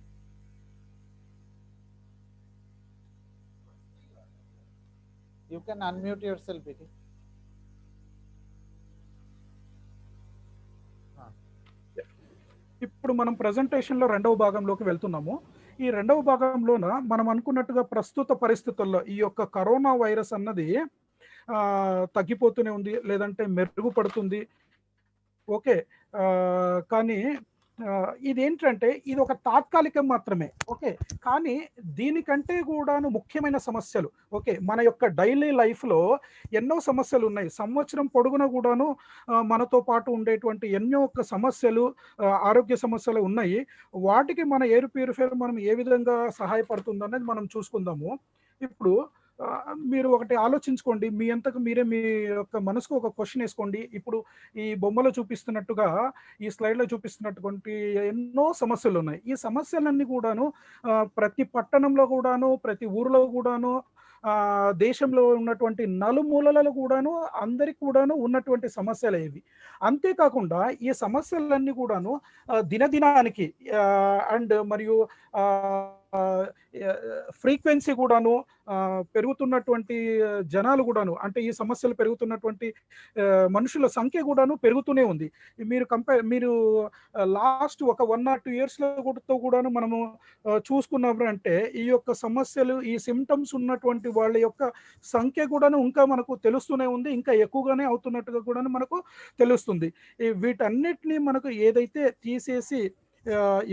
You can unmute yourself, Vidhi. ఇప్పుడు మనం ప్రెజెంటేషన్లో రెండవ భాగంలోకి వెళ్తున్నాము. ఈ రెండవ భాగంలోన మనం అనుకున్నట్టుగా ప్రస్తుత పరిస్థితుల్లో ఈ యొక్క కరోనా వైరస్ అన్నది తగ్గిపోతూనే ఉంది, లేదంటే మెరుగుపడుతుంది. ఓకే, కానీ ఇదేంటంటే ఇది ఒక తాత్కాలికం మాత్రమే. ఓకే, కానీ దీనికంటే కూడాను ముఖ్యమైన సమస్యలు, ఓకే, మన యొక్క డైలీ లైఫ్లో ఎన్నో సమస్యలు ఉన్నాయి. సంవత్సరం పొడుగున కూడాను మనతో పాటు ఉండేటువంటి ఎన్నో సమస్యలు, ఆరోగ్య సమస్యలు ఉన్నాయి. వాటికి మన ఎయిర్ ప్యూరిఫైయర్ మనం ఏ విధంగా సహాయపడుతుంది అనేది మనం చూసుకుందాము. ఇప్పుడు మీరు ఒకటి ఆలోచించుకోండి, మీ అంతకు మీరే మీ యొక్క మనసుకు ఒక క్వశ్చన్ వేసుకోండి. ఇప్పుడు ఈ బొమ్మలో చూపిస్తున్నట్టుగా, ఈ స్లైడ్లో చూపిస్తున్నటువంటి ఎన్నో సమస్యలు ఉన్నాయి. ఈ సమస్యలన్నీ కూడాను ప్రతి పట్టణంలో కూడాను, ప్రతి ఊరిలో కూడాను, దేశంలో ఉన్నటువంటి నలుమూలలలో కూడాను అందరికి కూడాను ఉన్నటువంటి సమస్యలు ఇవి. అంతేకాకుండా ఈ సమస్యలన్నీ కూడాను దినదినానికి మరియు ఫ్రీక్వెన్సీ కూడాను, పెరుగుతున్నటువంటి జనాలు కూడాను, అంటే ఈ సమస్యలు పెరుగుతున్నటువంటి మనుషుల సంఖ్య కూడాను పెరుగుతూనే ఉంది. మీరు లాస్ట్ ఒక 1 or 2 ఇయర్స్‌లో కూడాను మనము చూసుకున్నప్పుడు అంటే ఈ యొక్క సమస్యలు, ఈ సిమ్టమ్స్ ఉన్నటువంటి వాళ్ళ యొక్క సంఖ్య కూడాను ఇంకా మనకు తెలుస్తూనే ఉంది. ఇంకా ఎక్కువగానే అవుతున్నట్టుగా కూడాను మనకు తెలుస్తుంది. వీటన్నిటిని మనకు ఏదైతే తీసేసి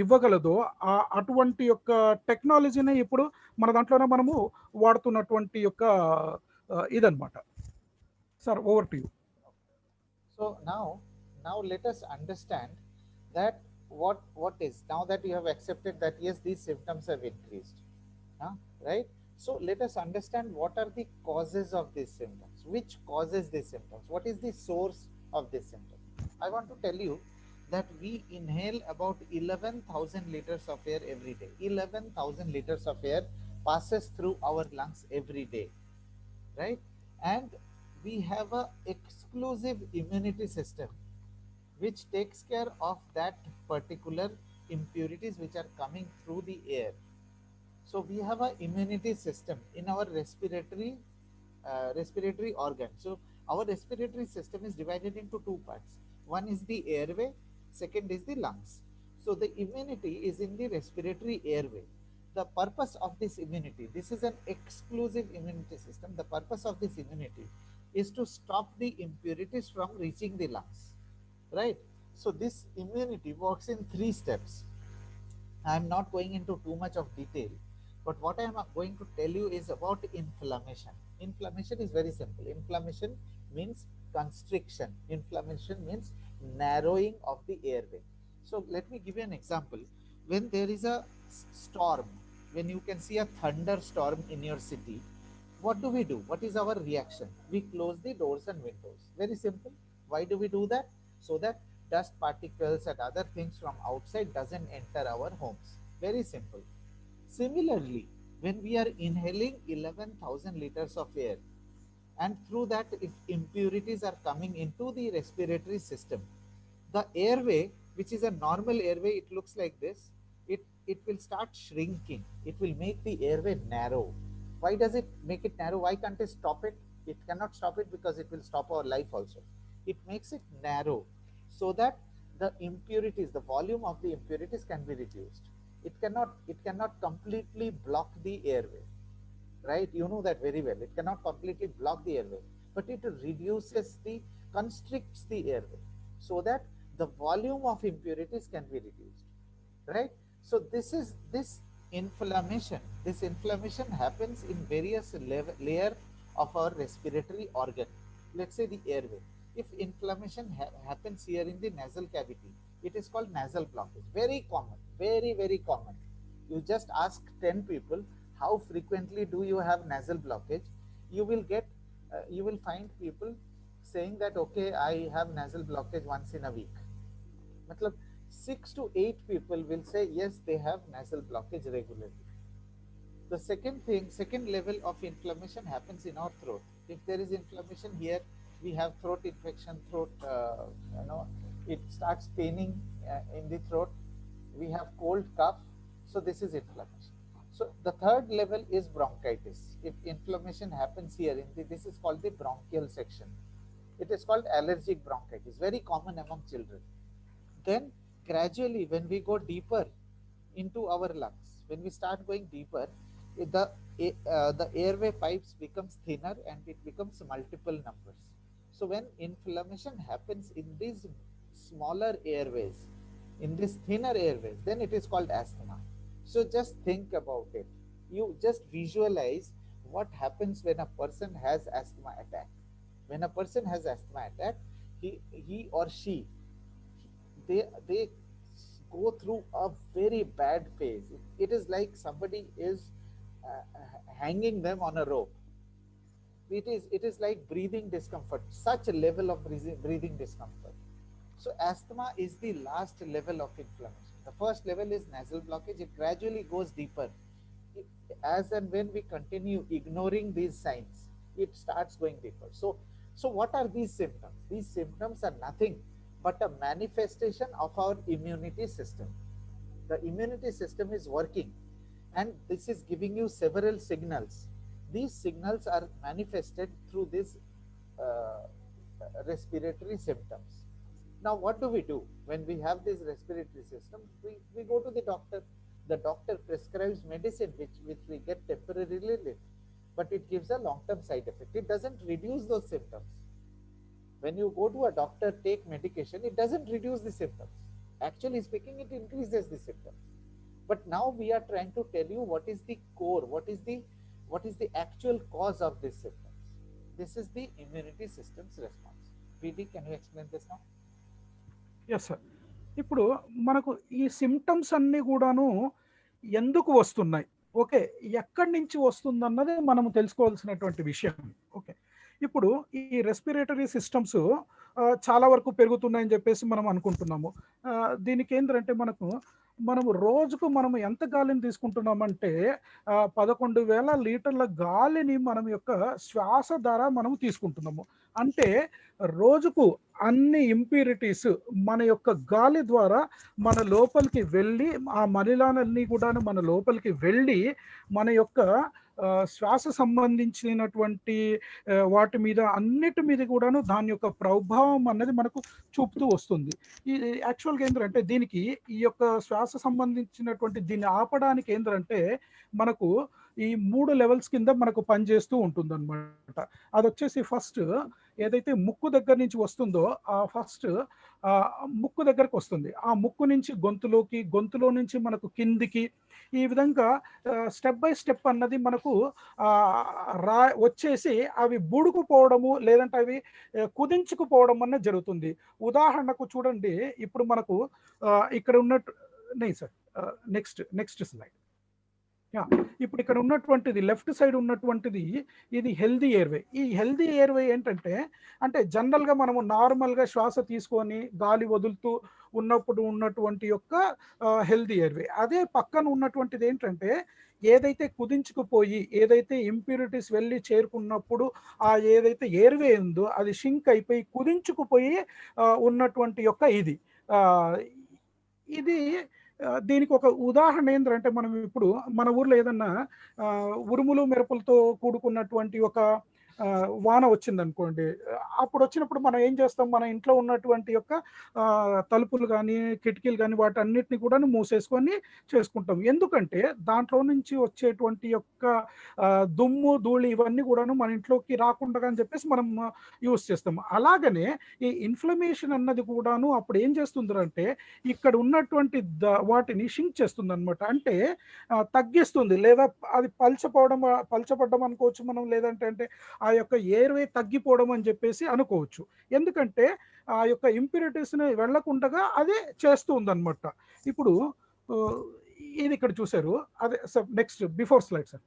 ఇవ్వగలదో అటువంటి యొక్క టెక్నాలజీని ఇప్పుడు మన దాంట్లోనే మనము వాడుతున్నటువంటి యొక్క ఇదన్నమాట. Sir, over to you. So now let us understand that what is, now that you have accepted that yes, these symptoms have increased, right? So let us understand what are the causes of these symptoms, which causes these symptoms, what is the source of this symptom. I want to tell you that we inhale about 11,000 liters of air every day. 11,000 liters of air passes through our lungs every day, right? And we have a exclusive immunity system which takes care of that particular impurities which are coming through the air. So we have a immunity system in our respiratory organ. So our respiratory system is divided into two parts. One is the airway, second is the lungs. So the immunity is in the respiratory airway. The purpose of this immunity, this is an exclusive immunity system. The purpose of this immunity is to stop the impurities from reaching the lungs, right? So this immunity works in 3 steps. I am not going into too much of detail, but what I am going to tell you is about inflammation. Inflammation is very simple. Inflammation means constriction. Inflammation means narrowing of the airway. So let me give you an example. When there is a storm, when you can see a thunderstorm in your city, what do? What is our reaction? We close the doors and windows. Very simple. Why do we do that? So that dust particles and other things from outside doesn't enter our homes. Very simple. Similarly, when we are inhaling 11,000 liters of air, and through that if impurities are coming into the respiratory system, the airway, which is a normal airway, it looks like this, it will start shrinking. It will make the airway narrow. Why does it make it narrow? Why can't it stop it? It cannot stop it because it will stop our life also. It makes it narrow so that the impurities, the volume of the impurities can be reduced. It cannot completely block the airway, right? You know that very well. It cannot completely block the airway, but it constricts the airway so that the volume of impurities can be reduced, right? So this inflammation happens in various layer of our respiratory organ. Let's say the airway. If inflammation happens here in the nasal cavity, it is called nasal blockage. Very common, very common. You just ask 10 people, how frequently do you have nasal blockage? You will find people saying that, okay, I have nasal blockage once in a week. Matlab 6 to 8 people will say yes, they have nasal blockage regularly. The second level of inflammation happens in our throat. If there is inflammation here, we have throat infection, it starts paining in the throat. We have cold, cough. So this is inflammation. So the third level is bronchitis. If inflammation happens here, this is called the bronchial section. It is called allergic bronchitis, very common among children. Then gradually, when we go deeper into our lungs, when we start going deeper, the airway pipes becomes thinner and it becomes multiple numbers. So when inflammation happens in these smaller airways, in these thinner airways, then it is called asthma. So just think about it. You just visualize what happens when a person has asthma attack. When a person has asthma attack, he or she, they go through a very bad phase. It is like somebody is hanging them on a rope. It is like breathing discomfort, such a level of breathing discomfort. So asthma is the last level of inflammation. The first level is nasal blockage. It gradually goes deeper. As and when we continue ignoring these signs, it starts going deeper. So what are these symptoms? These symptoms are nothing but a manifestation of our immunity system. The immunity system is working, and this is giving you several signals. These signals are manifested through these respiratory symptoms. Now, what do we do when we have this respiratory system? We go to the doctor. The doctor prescribes medicine which we get temporary relief, but it gives a long-term side effect. It doesn't reduce those symptoms. When you go to a doctor, take medication, it doesn't reduce the symptoms. Actually speaking, it increases the symptoms. But now we are trying to tell you what is the core, what is the actual cause of these symptoms. This is the immunity system's response. PD, can you explain this now? Yes sir. ఇప్పుడు మనకు ఈ symptoms అన్నీ కూడాను ఎందుకు వస్తున్నాయి, okay, ఎక్కడి నుంచి వస్తుందన్నది మనం తెలుసుకోవాల్సినటువంటి విషయం. ఓకే, ఇప్పుడు ఈ రెస్పిరేటరీ సిస్టమ్స్ చాలా వరకు పెరుగుతున్నాయని చెప్పేసి మనం అనుకుంటున్నాము. దీనికి ఏంటంటే మనము రోజుకు మనము ఎంత గాలిని తీసుకుంటున్నామంటే 11,000 లీటర్ల గాలిని మనం యొక్క శ్వాస ద్వారా మనం తీసుకుంటున్నాము. అంటే రోజుకు అన్ని ఇంప్యూరిటీస్ మన యొక్క గాలి ద్వారా మన లోపలికి వెళ్ళి, ఆ మలినాలన్నీ కూడా మన లోపలికి వెళ్ళి మన యొక్క శ్వాస సంబంధించినటువంటి వాటి మీద అన్నిటి మీద కూడాను దాని యొక్క ప్రభావం అన్నది మనకు చూపుతూ వస్తుంది. ఈ యాక్చువల్గా ఏంటంటే దీనికి ఈ యొక్క శ్వాస సంబంధించినటువంటి దీన్ని ఆపడానికి ఏంటంటే మనకు ఈ 3 లెవెల్స్ కింద మనకు పనిచేస్తూ ఉంటుంది అనమాట. అది వచ్చేసి ఫస్ట్ ఏదైతే ముక్కు దగ్గర నుంచి వస్తుందో ఆ ఫస్ట్ ముక్కు దగ్గరకు వస్తుంది. ఆ ముక్కు నుంచి గొంతులోకి, గొంతులో నుంచి మనకు కిందికి, ఈ విధంగా స్టెప్ బై స్టెప్ అన్నది మనకు వచ్చేసి అవి బుడుకుపోవడము లేదంటే అవి కుదించుకుపోవడం అన్నది జరుగుతుంది. ఉదాహరణకు చూడండి, ఇప్పుడు మనకు ఇక్కడ ఉన్నట్టు సార్, నెక్స్ట్ స్లైడ్. ఇప్పుడు ఇక్కడ ఉన్నటువంటిది లెఫ్ట్ సైడ్ ఉన్నటువంటిది ఇది హెల్దీ ఎయిర్వే. ఈ హెల్దీ ఎయిర్వే ఏంటంటే అంటే జనరల్గా మనము నార్మల్గా శ్వాస తీసుకొని గాలి వదులుతూ ఉన్నప్పుడు ఉన్నటువంటి యొక్క హెల్దీ ఎయిర్వే. అదే పక్కన ఉన్నటువంటిది ఏంటంటే ఏదైతే కుదించుకుపోయి ఏదైతే ఇంప్యూరిటీస్ వెళ్ళి చేరుకున్నప్పుడు ఆ ఏదైతే ఎయిర్వే ఉందో అది షింక్ అయిపోయి కుదించుకుపోయి ఉన్నటువంటి యొక్క ఇది దీనికి ఒక ఉదాహరణ ఏంటంటే మనం ఇప్పుడు మన ఊర్లో ఏదన్నా ఉరుములు మెరుపులతో కూడుకున్నటువంటి ఒక వాన వచ్చింది అనుకోండి, అప్పుడు వచ్చినప్పుడు మనం ఏం చేస్తాం, మన ఇంట్లో ఉన్నటువంటి యొక్క తలుపులు కానీ కిటికీలు కానీ వాటి అన్నిటిని కూడా మూసేసుకొని చేసుకుంటాం. ఎందుకంటే దాంట్లో నుంచి వచ్చేటువంటి యొక్క దుమ్ము ధూళి ఇవన్నీ కూడాను మన ఇంట్లోకి రాకుండా అని చెప్పేసి మనం యూస్ చేస్తాం. అలాగనే ఈ ఇన్ఫ్లమేషన్ అన్నది కూడాను అప్పుడు ఏం చేస్తుందంటే ఇక్కడ ఉన్నటువంటి వాటిని షింక్ చేస్తుంది అనమాట. అంటే తగ్గిస్తుంది, లేదా అది పల్చపడ్డం అనుకోవచ్చు మనం, లేదంటే అంటే ఆ యొక్క ఎయిర్వే తగ్గిపోవడం అని చెప్పేసి అనుకోవచ్చు. ఎందుకంటే ఆ యొక్క ఇంప్యూరిటీస్ని వెళ్లకుండా అదే చేస్తూ ఉందన్నమాట. ఇప్పుడు ఇది ఇక్కడ చూసారు, అదే sir next before slide sir.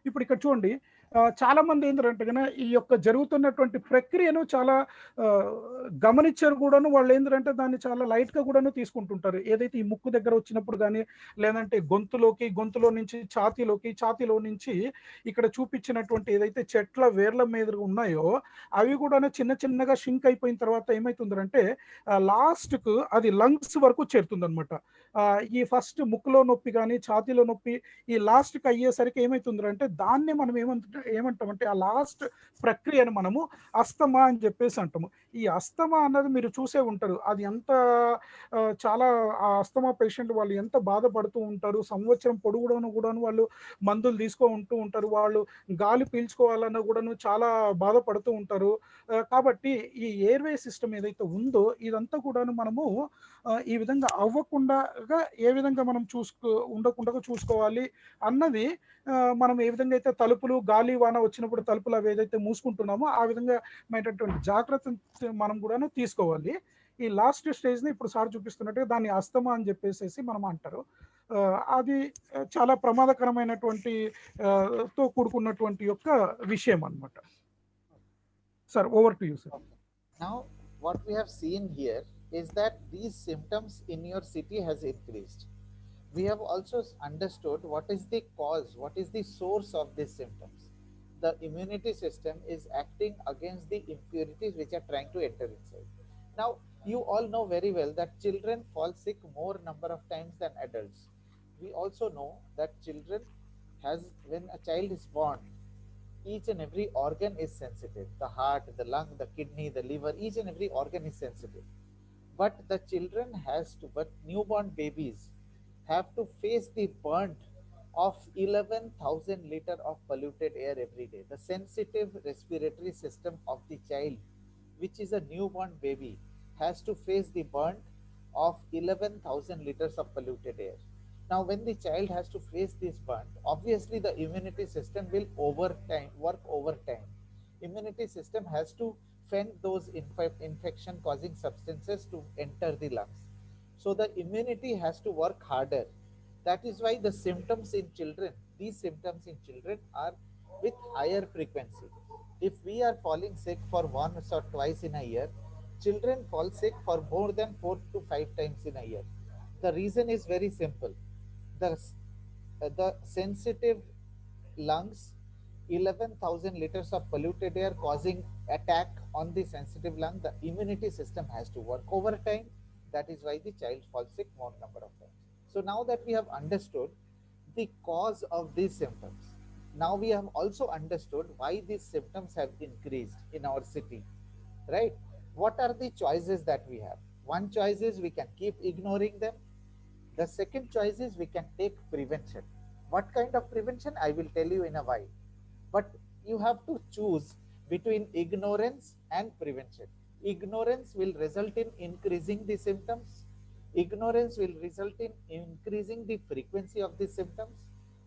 ఇప్పుడు ఇక్కడ చూడండి, చాలా మంది ఏంటంటే కన్నా ఈ యొక్క జరుగుతున్నటువంటి ప్రక్రియను చాలా గమనించారు కూడాను. వాళ్ళు ఏంటంటే దాన్ని చాలా లైట్గా కూడాను తీసుకుంటుంటారు. ఏదైతే ఈ ముక్కు దగ్గర వచ్చినప్పుడు కానీ, లేదంటే గొంతులో నుంచి ఛాతీలో నుంచి ఇక్కడ చూపించినటువంటి ఏదైతే చెట్ల వేర్ల మీద ఉన్నాయో అవి కూడా చిన్నగా షింక్ అయిపోయిన తర్వాత ఏమవుతుందంటే లాస్ట్కు అది లంగ్స్ వరకు చేరుతుంది అనమాట. ఈ ఫస్ట్ ముక్కులో నొప్పి కానీ ఛాతీలో నొప్పి ఈ లాస్ట్కి అయ్యేసరికి ఏమవుతుందంటే దాన్నే మనం ఏమంటామంటే ఆ లాస్ట్ ప్రక్రియను మనము అస్తమా అని చెప్పేసి అంటాము. ఈ అస్తమా అన్నది మీరు చూసే ఉంటారు, అది ఎంత చాలా ఆ అస్తమా పేషెంట్ వాళ్ళు ఎంత బాధపడుతూ ఉంటారు. సంవత్సరం పొడుగుడను కూడాను వాళ్ళు మందులు తీసుకుంటూ ఉంటారు. వాళ్ళు గాలి పీల్చుకోవాలన్నా కూడాను చాలా బాధపడుతూ ఉంటారు. కాబట్టి ఈ ఎయిర్వే సిస్టమ్ ఏదైతే ఉందో ఇదంతా కూడాను మనము ఈ విధంగా అవ్వకుండా ఏ విధంగా మనం ఉండకుండా చూసుకోవాలి అన్నది మనం ఏ విధంగా అయితే తలుపులు గాలి వాన వచ్చినప్పుడు తలుపులు అవి ఏదైతే మూసుకుంటున్నామో ఆ విధంగా మైనటువంటి జాగ్రత్త మనం కూడా తీసుకోవాలి. ఈ లాస్ట్ స్టేజ్ని ఇప్పుడు సార్ చూపిస్తున్నట్టుగా దాన్ని అస్తమా అని చెప్పేసి మనం అంటారు. అది చాలా ప్రమాదకరమైనటువంటి తో కూడుకున్నటువంటి యొక్క విషయం అన్నమాట. Sir, over to you sir. Now what we have seen here is that these symptoms in your city has increased. We have also understood what is the cause, what is the source of these symptoms. The immunity system is acting against the impurities which are trying to enter inside. Now, you all know very well that children fall sick more number of times than adults. We also know that children has, when a child is born, each and every organ is sensitive. The heart, the lung, the kidney, the liver, each and every organ is sensitive. But the children has to, but newborn babies have to face the burnt of 11,000 liter of polluted air every day. The sensitive respiratory system of the child, which is a newborn baby, has to face the burnt of 11,000 liters of polluted air. Now, when the child has to face this burnt, obviously the immunity system will work overtime. Immunity system has to fend those infection causing substances to enter the lungs. So the immunity has to work harder. That is why the symptoms in children, these symptoms in children are with higher frequency. If we are falling sick for once or twice in a year, children fall sick for more than 4 to 5 times in a year. The reason is very simple. The sensitive lungs, 11,000 liters of polluted air causing attack on the sensitive lung, the immunity system has to work overtime. That is why the child falls sick more number of times. So now that we have understood the cause of these symptoms, now we have also understood why these symptoms have increased in our city, right? What are the choices that we have? One choice is we can keep ignoring them. The second choice is we can take prevention. What kind of prevention? I will tell you in a while. But you have to choose between ignorance and prevention. Ignorance will result in increasing the symptoms. Ignorance will result in increasing the frequency of the symptoms,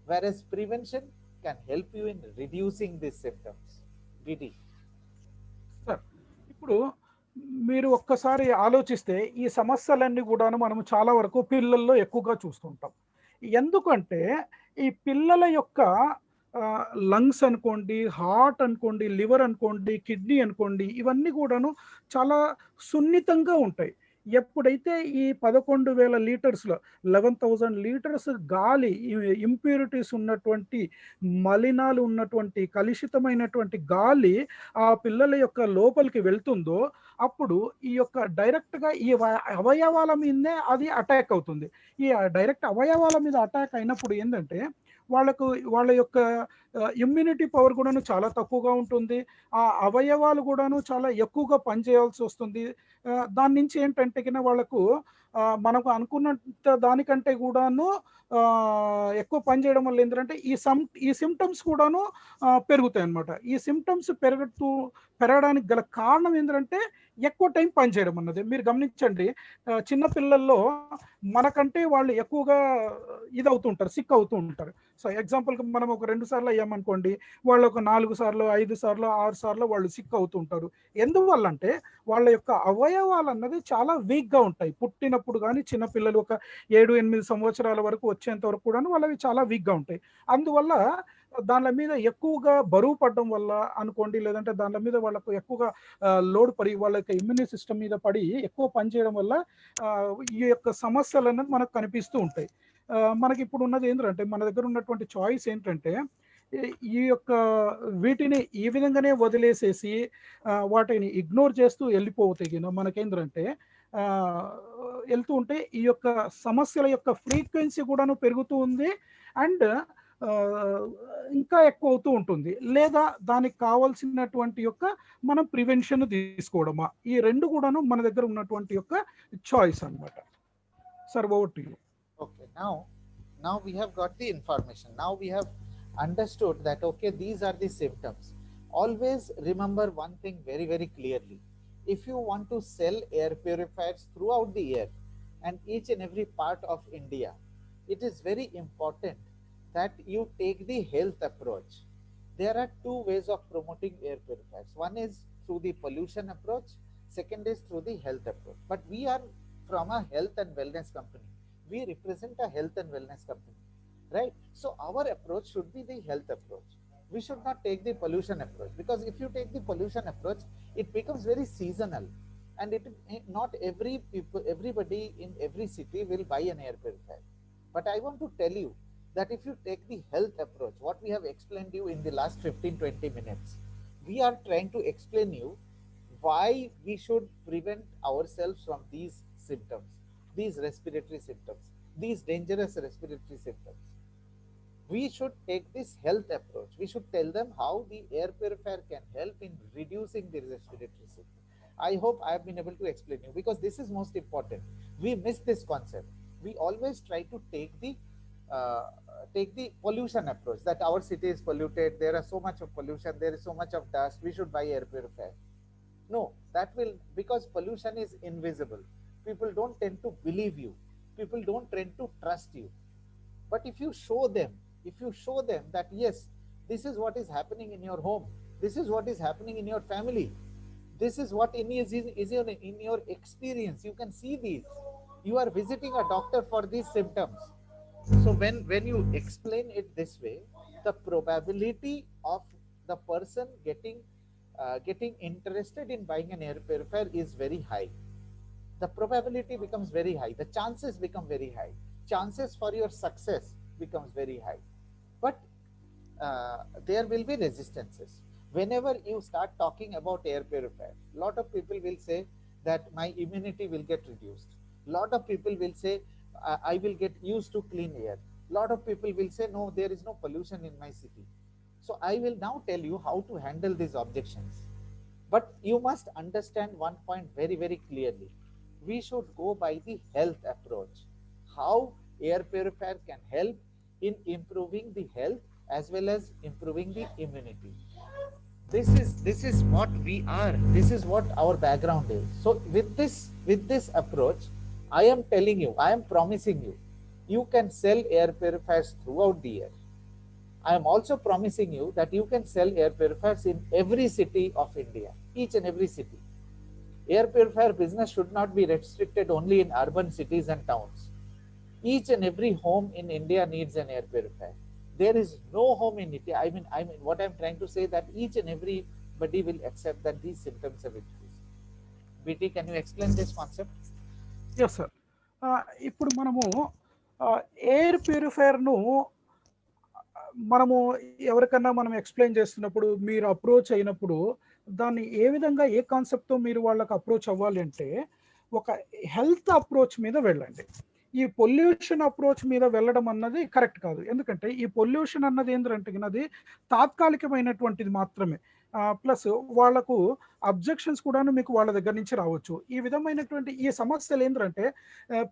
whereas prevention can help you in reducing these symptoms. BD. Sir ఇప్పుడు మీరు ఒక్కసారి ఆలోచిస్తే ఈ సమస్యలన్నీ కూడాను మనం చాలా వరకు పిల్లల్లో ఎక్కువగా చూస్తుంటాం. ఎందుకంటే ఈ పిల్లల యొక్క లంగ్స్ అనుకోండి, హార్ట్ అనుకోండి, లివర్ అనుకోండి, కిడ్నీ అనుకోండి, ఇవన్నీ కూడాను చాలా సున్నితంగా ఉంటాయి. ఎప్పుడైతే ఈ 11,000 లీటర్స్‌లో 11,000 లీటర్స్ గాలి ఇంప్యూరిటీస్ ఉన్నటువంటి, మలినాలు ఉన్నటువంటి, కలుషితమైనటువంటి గాలి ఆ పిల్లల యొక్క లోపలికి వెళ్తుందో, అప్పుడు ఈ యొక్క డైరెక్ట్‌గా ఈ అవయవాల మీదనే అది అటాక్ అవుతుంది. ఈ డైరెక్ట్ అవయవాల మీద అటాక్ అయినప్పుడు ఏందంటే, వాళ్ళ యొక్క ఇమ్యూనిటీ పవర్ కూడాను చాలా తక్కువగా ఉంటుంది. ఆ అవయవాలు కూడాను చాలా ఎక్కువగా పనిచేయాల్సి వస్తుంది. దాని నుంచి ఏంటంటే గిన వాళ్ళకు మనకు అనుకున్నంత దానికంటే కూడాను ఎక్కువ పని చేయడం వల్ల ఏంటంటే ఈ సిమ్టమ్స్ కూడాను పెరుగుతాయన్నమాట. ఈ సిమ్టమ్స్ పెరగడానికి గల కారణం ఏంటంటే ఎక్కువ టైం పనిచేయడం అన్నది. మీరు గమనించండి, చిన్న పిల్లల్లో మనకంటే వాళ్ళు ఎక్కువగా ఇదవుతుంటారు, సిక్ అవుతూ ఉంటారు. సో ఎగ్జాంపుల్కి మనం ఒక 2 సార్లు అయ్యామనుకోండి, వాళ్ళు ఒక 4 సార్లు, 5 సార్లు, 6 సార్లు వాళ్ళు సిక్ అవుతూ ఉంటారు. ఎందువల్ల అంటే వాళ్ళ యొక్క అవయవాలు అన్నది చాలా వీక్గా ఉంటాయి. పుట్టినప్పుడు కానీ చిన్నపిల్లలు ఒక 7-8 సంవత్సరాల వరకు వచ్చేంత వరకు కూడా వాళ్ళవి చాలా వీక్గా ఉంటాయి. అందువల్ల దాని మీద ఎక్కువగా బరువు పడడం వల్ల అనుకోండి, లేదంటే దాని మీద వాళ్ళకు ఎక్కువగా లోడ్ పడి వాళ్ళ యొక్క ఇమ్యూని సిస్టమ్ మీద పడి ఎక్కువ పనిచేయడం వల్ల ఈ యొక్క సమస్యలు అనేది మనకు కనిపిస్తూ ఉంటాయి. మనకి ఇప్పుడు ఉన్నది ఏంటంటే, మన దగ్గర ఉన్నటువంటి చాయిస్ ఏంటంటే, ఈ యొక్క వీటిని ఈ విధంగానే వదిలేసేసి వాటిని ఇగ్నోర్ చేస్తూ వెళ్ళిపోతాయి. మనకేంటంటే వెళ్తూ ఉంటే ఈ యొక్క సమస్యల యొక్క ఫ్రీక్వెన్సీ కూడాను పెరుగుతూ ఉంది, అండ్ ఇంకా ఎక్కువ అవుతూ ఉంటుంది. లేదా దానికి కావాల్సినటువంటి యొక్క మనం ప్రివెన్షన్ తీసుకోవడమా, ఈ రెండు కూడాను మన దగ్గర ఉన్నటువంటి యొక్క చాయిస్ అన్నమాట. Sir, over to you. Okay, now we have got the information. Now we have understood that okay, these are the symptoms. Always remember one thing very, very clearly. If you want to sell air purifiers throughout the year and each and every part of India, it is very important that you take the health approach. There are two ways of promoting air purifiers. One is through the pollution approach, second is through the health approach. But we are from a health and wellness company. We represent a health and wellness company, right? So our approach should be the health approach. We should not take the pollution approach, because if you take the pollution approach, it becomes very seasonal, and not everybody in every city will buy an air purifier. But I want to tell you that if you take the health approach, what we have explained you in the last 15-20 minutes, we are trying to explain you why we should prevent ourselves from these symptoms, these respiratory symptoms. these dangerous respiratory symptoms. We should take this health approach. We should tell them how the air purifier can help in reducing the respiratory symptoms. I hope I have been able to explain you, because this is most important. We miss this concept. We always try to uh, take the pollution approach, that our city is polluted, there is so much of pollution, there is so much of dust, we should buy air purifier. No, that will, because pollution is invisible. People don't tend to believe you. People don't tend to trust you. But if you show them that yes, this is what is happening in your home, this is what is happening in your family, this is what in your experience, you can see these. You are visiting a doctor for these symptoms. So when you explain it this way, the probability of the person getting interested in buying an air purifier is very high. The probability becomes very high, the chances become very high, chances for your success becomes very high. But there will be resistances whenever you start talking about air purifier. Lot of people will say that my immunity will get reduced. Lot of people will say I will get used to clean air. Lot of people will say no, there is no pollution in my city. So I will now tell you how to handle these objections. But you must understand one point very, very clearly. We should go by the health approach. How air purifier can help in improving the health as well as improving the immunity. This is what we are. This is what our background is. So with this approach, I am telling you, I am promising you, you can sell air purifiers throughout the year. I am also promising you that you can sell air purifiers in every city of India, each and every city. Air purifier business should not be restricted only in urban cities and towns. Each and every home in India needs an air purifier. There is no home in India. I mean, what I'm trying to say that each and everybody will accept that these symptoms have increased. BT, can you explain this concept? Yes sir. ఇప్పుడు మనము air ప్యూరిఫైయర్ను మనము ఎవరికన్నా మనం explain చేస్తున్నప్పుడు, మీరు approach అయినప్పుడు దాన్ని ఏ విధంగా, ఏ కాన్సెప్ట్తో మీరు వాళ్ళకి అప్రోచ్ అవ్వాలి అంటే, ఒక హెల్త్ అప్రోచ్ మీద వెళ్ళండి. ఈ పొల్యూషన్ అప్రోచ్ మీద వెళ్ళడం అన్నది కరెక్ట్ కాదు. ఎందుకంటే ఈ పొల్యూషన్ అన్నది ఏంటంటే అది తాత్కాలికమైనటువంటిది మాత్రమే. ప్లస్ వాళ్ళకు అబ్జెక్షన్స్ కూడాను మీకు వాళ్ళ దగ్గర నుంచి రావచ్చు. ఈ విధమైనటువంటి ఈ సమస్యలు ఏంటంటే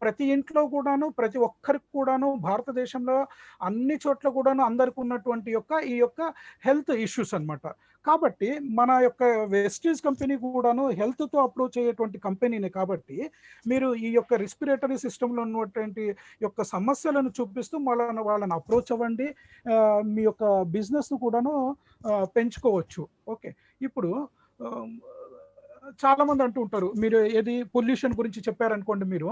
ప్రతి ఇంట్లో కూడాను, ప్రతి ఒక్కరికి కూడాను, భారతదేశంలో అన్ని చోట్ల కూడాను అందరికి ఉన్నటువంటి ఈ యొక్క హెల్త్ ఇష్యూస్ అన్నమాట. కాబట్టి మన యొక్క వెస్టీజ్ కంపెనీ కూడాను హెల్త్తో అప్రోచ్ అయ్యేటువంటి కంపెనీనే. కాబట్టి మీరు ఈ యొక్క రెస్పిరేటరీ సిస్టంలో ఉన్నటువంటి యొక్క సమస్యలను చూపిస్తూ వాళ్ళని అప్రోచ్ అవ్వండి. మీ యొక్క బిజినెస్ను కూడాను పెంచుకోవచ్చు. ఓకే. ఇప్పుడు చాలా మంది అంటూ ఉంటారు, మీరు ఏది పొల్యూషన్ గురించి చెప్పారనుకోండి, మీరు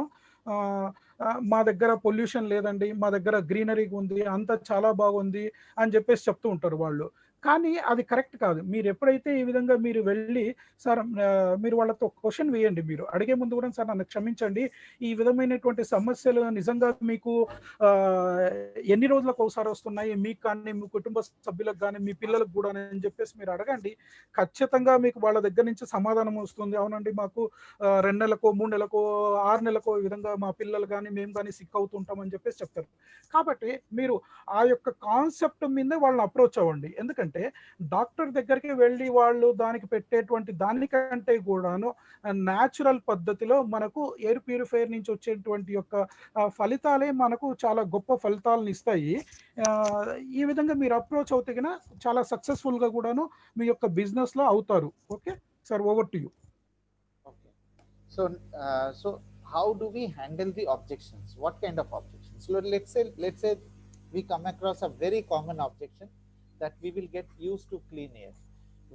మా దగ్గర పొల్యూషన్ లేదండి, మా దగ్గర గ్రీనరీ ఉంది, అంతా చాలా బాగుంది అని చెప్పేసి చెప్తూ ఉంటారు వాళ్ళు. కానీ అది కరెక్ట్ కాదు. మీరు ఎప్పుడైతే ఈ విధంగా మీరు వెళ్ళి, సార్ మీరు వాళ్ళతో క్వశ్చన్ వేయండి. మీరు అడిగే ముందు కూడా, సార్ నన్ను క్షమించండి, ఈ విధమైనటువంటి సమస్యలు నిజంగా మీకు ఎన్ని రోజులకు ఒకసారి వస్తున్నాయి, మీకు కానీ, మీ కుటుంబ సభ్యులకు కానీ, మీ పిల్లలకు కూడా అని చెప్పేసి మీరు అడగండి. ఖచ్చితంగా మీకు వాళ్ళ దగ్గర నుంచి సమాధానం వస్తుంది. అవునండి, మాకు 2 నెలలకో 3 నెలలకో 6 నెలలకో ఈ విధంగా మా పిల్లలు కానీ మేము కానీ సిక్ అవుతుంటామని చెప్పేసి చెప్తారు. కాబట్టి మీరు ఆ యొక్క కాన్సెప్ట్ మీద వాళ్ళని అప్రోచ్ అవ్వండి. ఎందుకంటే డాక్టర్ దగ్గరికి వెళ్ళి వాళ్ళు దానికి పెట్టేటువంటి దానికంటే కూడాను న్యాచురల్ పద్ధతిలో మనకు ఎయిర్ ప్యూరిఫైయర్ నుంచి వచ్చేటువంటి యొక్క ఫలితాలే మనకు చాలా గొప్ప ఫలితాలను ఇస్తాయి. ఈ విధంగా మీరు అప్రోచ్ అవుతే కన్నా చాలా సక్సెస్ఫుల్గా కూడాను మీ యొక్క బిజినెస్లో అవుతారు. Okay sir, over to you. Okay. So how do we handle the objections? What kind of objections? So let's say we come across a very common objection that we will get used to clean air.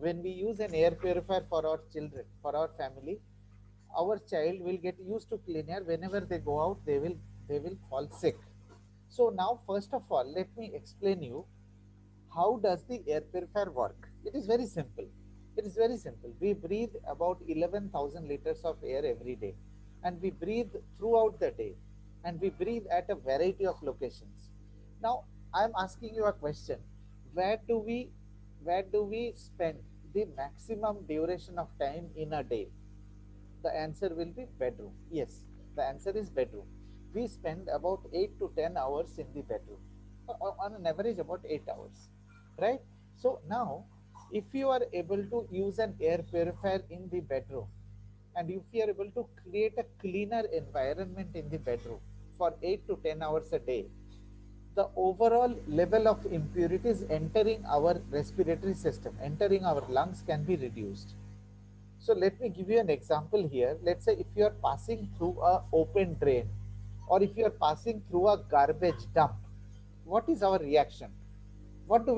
When we use an air purifier for our children, for our family, our child will get used to clean air. Whenever they go out, they will fall sick. So now, first of all, let me explain you how does the air purifier work. It is very simple. It is very simple. We breathe about 11,000 liters of air every day, and we breathe throughout the day, and we breathe at a variety of locations. Now, I am asking you a question. Where do we spend the maximum duration of time in a day? The answer will be bedroom. Yes, the answer is bedroom. we spend about 8 to 10 hours in the bedroom, on an average about 8 hours, right? So now if you are able to use an air purifier in the bedroom, and if you are able to create a cleaner environment in the bedroom for 8 to 10 hours a day, the overall level of impurities entering our respiratory system, entering our lungs, can be reduced. So let me give you an example here. Let's say if you are passing through a open drain, or if you are passing through a garbage dump, what is our reaction? What do?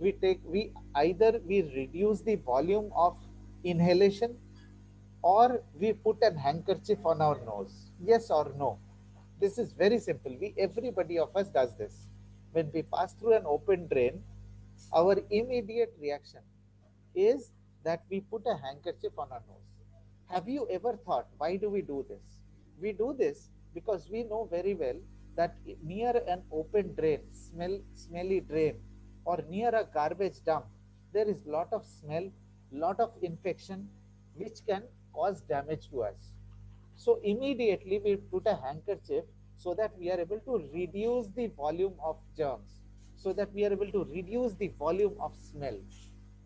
We either we reduce the volume of inhalation, or we put an handkerchief on our nose. Yes or no? This is very simple. Everybody of us does this. When we pass through an open drain, our immediate reaction is that we put a handkerchief on our nose. Have you ever thought, why do we do this? We do this because we know very well that near an open drain, smelly drain, or near a garbage dump, there is lot of smell, lot of infection, which can cause damage to us. So immediately we put a handkerchief so that we are able to reduce the volume of germs, so that we are able to reduce the volume of smell.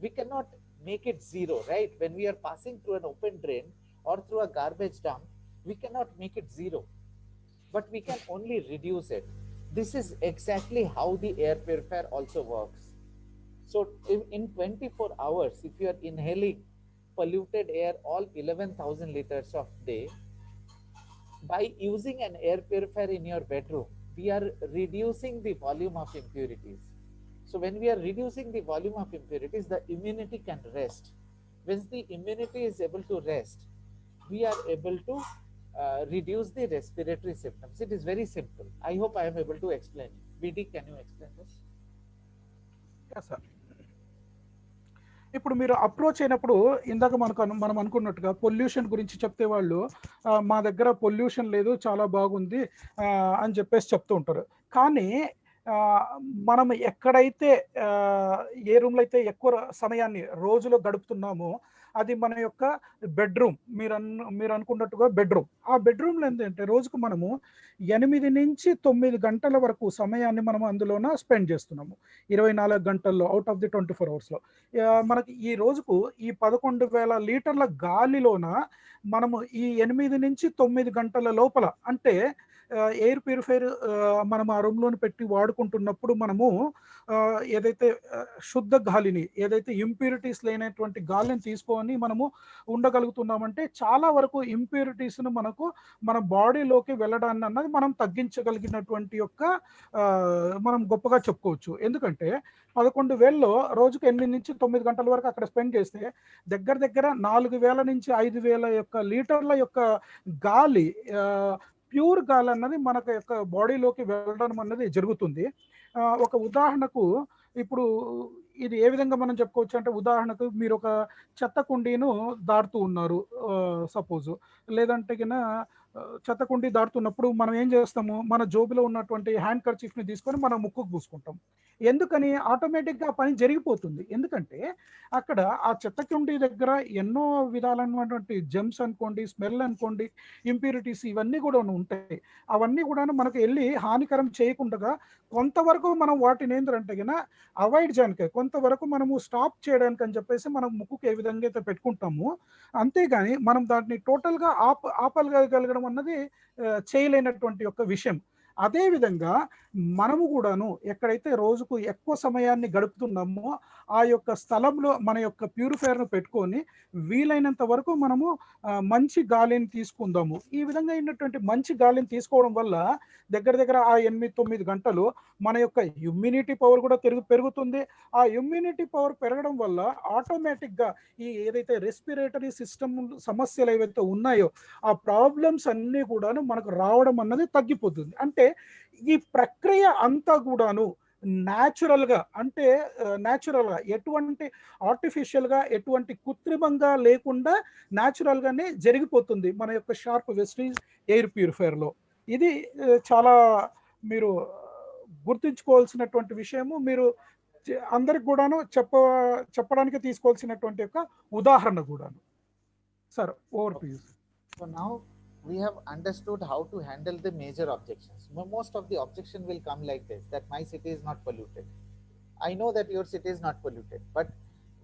We cannot make it zero, right? When we are passing through an open drain or through a garbage dump, we cannot make it zero, but we can only reduce it. This is exactly how the air purifier also works. So in 24 hours, if you are inhaling polluted air, all 11,000 liters of day, by using an air purifier in your bedroom, we are reducing the volume of impurities. So when we are reducing the volume of impurities, the immunity can rest. When the immunity is able to rest, we are able to reduce the respiratory symptoms. It is very simple. I hope I am able to explain it. BD, can you explain this? Yes, sir. ఇప్పుడు మీరు approach అయినప్పుడు ఇందాక మనం అనుకున్నట్టుగా pollution గురించి చెప్తే వాళ్ళు మా దగ్గర పొల్యూషన్ లేదు, చాలా బాగుంది అని చెప్పేసి చెప్తూ ఉంటారు. కానీ మనం ఎక్కడైతే ఏ రూమ్లో అయితే ఎక్కువ సమయాన్ని రోజులో గడుపుతున్నామో అది మన యొక్క బెడ్రూమ్. మీరు అనుకున్నట్టుగా బెడ్రూమ్. ఆ బెడ్రూమ్లో ఏంటంటే రోజుకు మనము 8 నుంచి 9 గంటల వరకు సమయాన్ని మనం అందులోన స్పెండ్ చేస్తున్నాము 24 గంటల్లో, అవుట్ ఆఫ్ ది 24 అవర్స్లో. మనకి ఈ రోజుకు ఈ 11,000 లీటర్ల గాలిలోన మనము ఈ 8 నుంచి 9 గంటల లోపల, అంటే ఎయిర్ ప్యూరిఫైర్ మనం ఆ రూమ్లోని పెట్టి వాడుకుంటున్నప్పుడు మనము ఏదైతే శుద్ధ గాలిని, ఏదైతే ఇంప్యూరిటీస్ లేనటువంటి గాలిని తీసుకొని మనము ఉండగలుగుతున్నామంటే చాలా వరకు ఇంప్యూరిటీస్ను మన బాడీలోకి వెళ్ళడాన్ని అన్నది మనం తగ్గించగలిగినటువంటి యొక్క మనం గొప్పగా చెప్పుకోవచ్చు. ఎందుకంటే 11,000లో రోజుకు 8 నుంచి 9 గంటల వరకు అక్కడ స్పెండ్ చేస్తే దగ్గర 4,000 నుంచి 5,000 యొక్క లీటర్ల యొక్క గాలి, ప్యూర్ గాలి అన్నది మనకు యొక్క బాడీలోకి వెళ్ళడం అన్నది జరుగుతుంది. ఒక ఉదాహరణకు ఇప్పుడు ఇది ఏ విధంగా మనం చెప్పుకోవచ్చు అంటే, ఉదాహరణకు మీరు ఒక చెత్త కుండీను దాటుతూ ఉన్నారు సపోజ్, లేదంటే కింద చెత్త కుండీ దాటుతున్నప్పుడు మనం ఏం చేస్తాము, మన జోబులో ఉన్నటువంటి హ్యాండ్ కర్చీఫ్ని తీసుకొని మనం ముక్కుకు పూసుకుంటాం. ఎందుకని? ఆటోమేటిక్గా ఆ పని జరిగిపోతుంది. ఎందుకంటే అక్కడ ఆ చెత్త కుండీ దగ్గర ఎన్నో విధాలైనటువంటి జెమ్స్ అనుకోండి, స్మెల్ అనుకోండి, ఇంప్యూరిటీస్ ఇవన్నీ కూడా ఉంటాయి. అవన్నీ కూడా మనకు వెళ్ళి హానికరం చేయకుండా కొంతవరకు మనం వాటిని ఏంటంటే కన్నా అవాయిడ్ చేయడానికి, కొంతవరకు మనము స్టాప్ చేయడానికి అని చెప్పేసి మనం ముక్కుకు ఏ విధంగా అయితే పెట్టుకుంటామో, అంతేగాని మనం దాన్ని టోటల్గా ఆపగలగడం అన్నది చేయలేనటువంటి యొక్క విషయం. అదేవిధంగా మనము కూడాను ఎక్కడైతే రోజుకు ఎక్కువ సమయాన్ని గడుపుతున్నామో ఆ యొక్క స్థలంలో మన యొక్క ప్యూరిఫైయర్ను పెట్టుకొని వీలైనంత వరకు మనము మంచి గాలిని తీసుకుందాము. ఈ విధంగా అయినటువంటి మంచి గాలిని తీసుకోవడం వల్ల దగ్గర ఆ 8-9 గంటలు మన యొక్క ఇమ్యూనిటీ పవర్ కూడా పెరుగుతుంది. ఆ ఇమ్యూనిటీ పవర్ పెరగడం వల్ల ఆటోమేటిక్గా ఈ ఏదైతే రెస్పిరేటరీ సిస్టమ్ సమస్యలు ఏవైతే ఉన్నాయో ఆ ప్రాబ్లమ్స్ అన్నీ కూడాను మనకు రావడం అన్నది తగ్గిపోతుంది. అంటే ఈ ప్రక్రియ అంతా కూడాను న్యాచురల్గా, అంటే న్యాచురల్గా ఎటువంటి ఆర్టిఫిషియల్గా, ఎటువంటి కృత్రిమంగా లేకుండా న్యాచురల్గానే జరిగిపోతుంది మన యొక్క షార్ప్ వెస్టీజ్ ఎయిర్ ప్యూరిఫైయర్లో. ఇది చాలా మీరు గుర్తుంచుకోవాల్సినటువంటి విషయము. మీరు అందరికి కూడాను చెప్పడానికి తీసుకోవాల్సినటువంటి యొక్క ఉదాహరణ కూడాను. Sir, over to you. So now we have understood how to handle the major objections. Most of the objection will come like this, that my city is not polluted. I know that your city is not polluted, but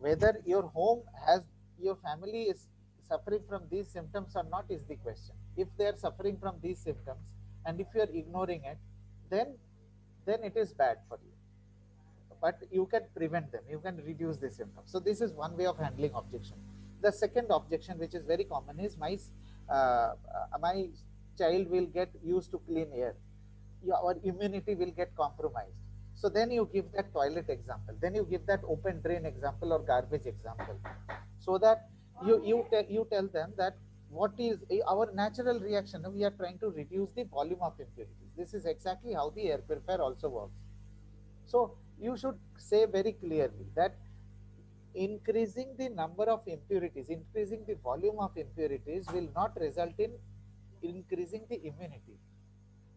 whether your home has, your family is suffering from these symptoms or not is the question. If they are suffering from these symptoms and if you are ignoring it, then it is bad for you. But you can prevent them, you can reduce the symptoms. So this is one way of handling objection. The second objection, which is very common, is my child will get used to clean air, our immunity will get compromised. So then you give that toilet example, then you give that open drain example or garbage example, so that you tell them that what is our natural reaction. We are trying to reduce the volume of impurities. This is exactly how the air purifier also works. So you should say very clearly that increasing the number of impurities, increasing the volume of impurities will not result in increasing the immunity.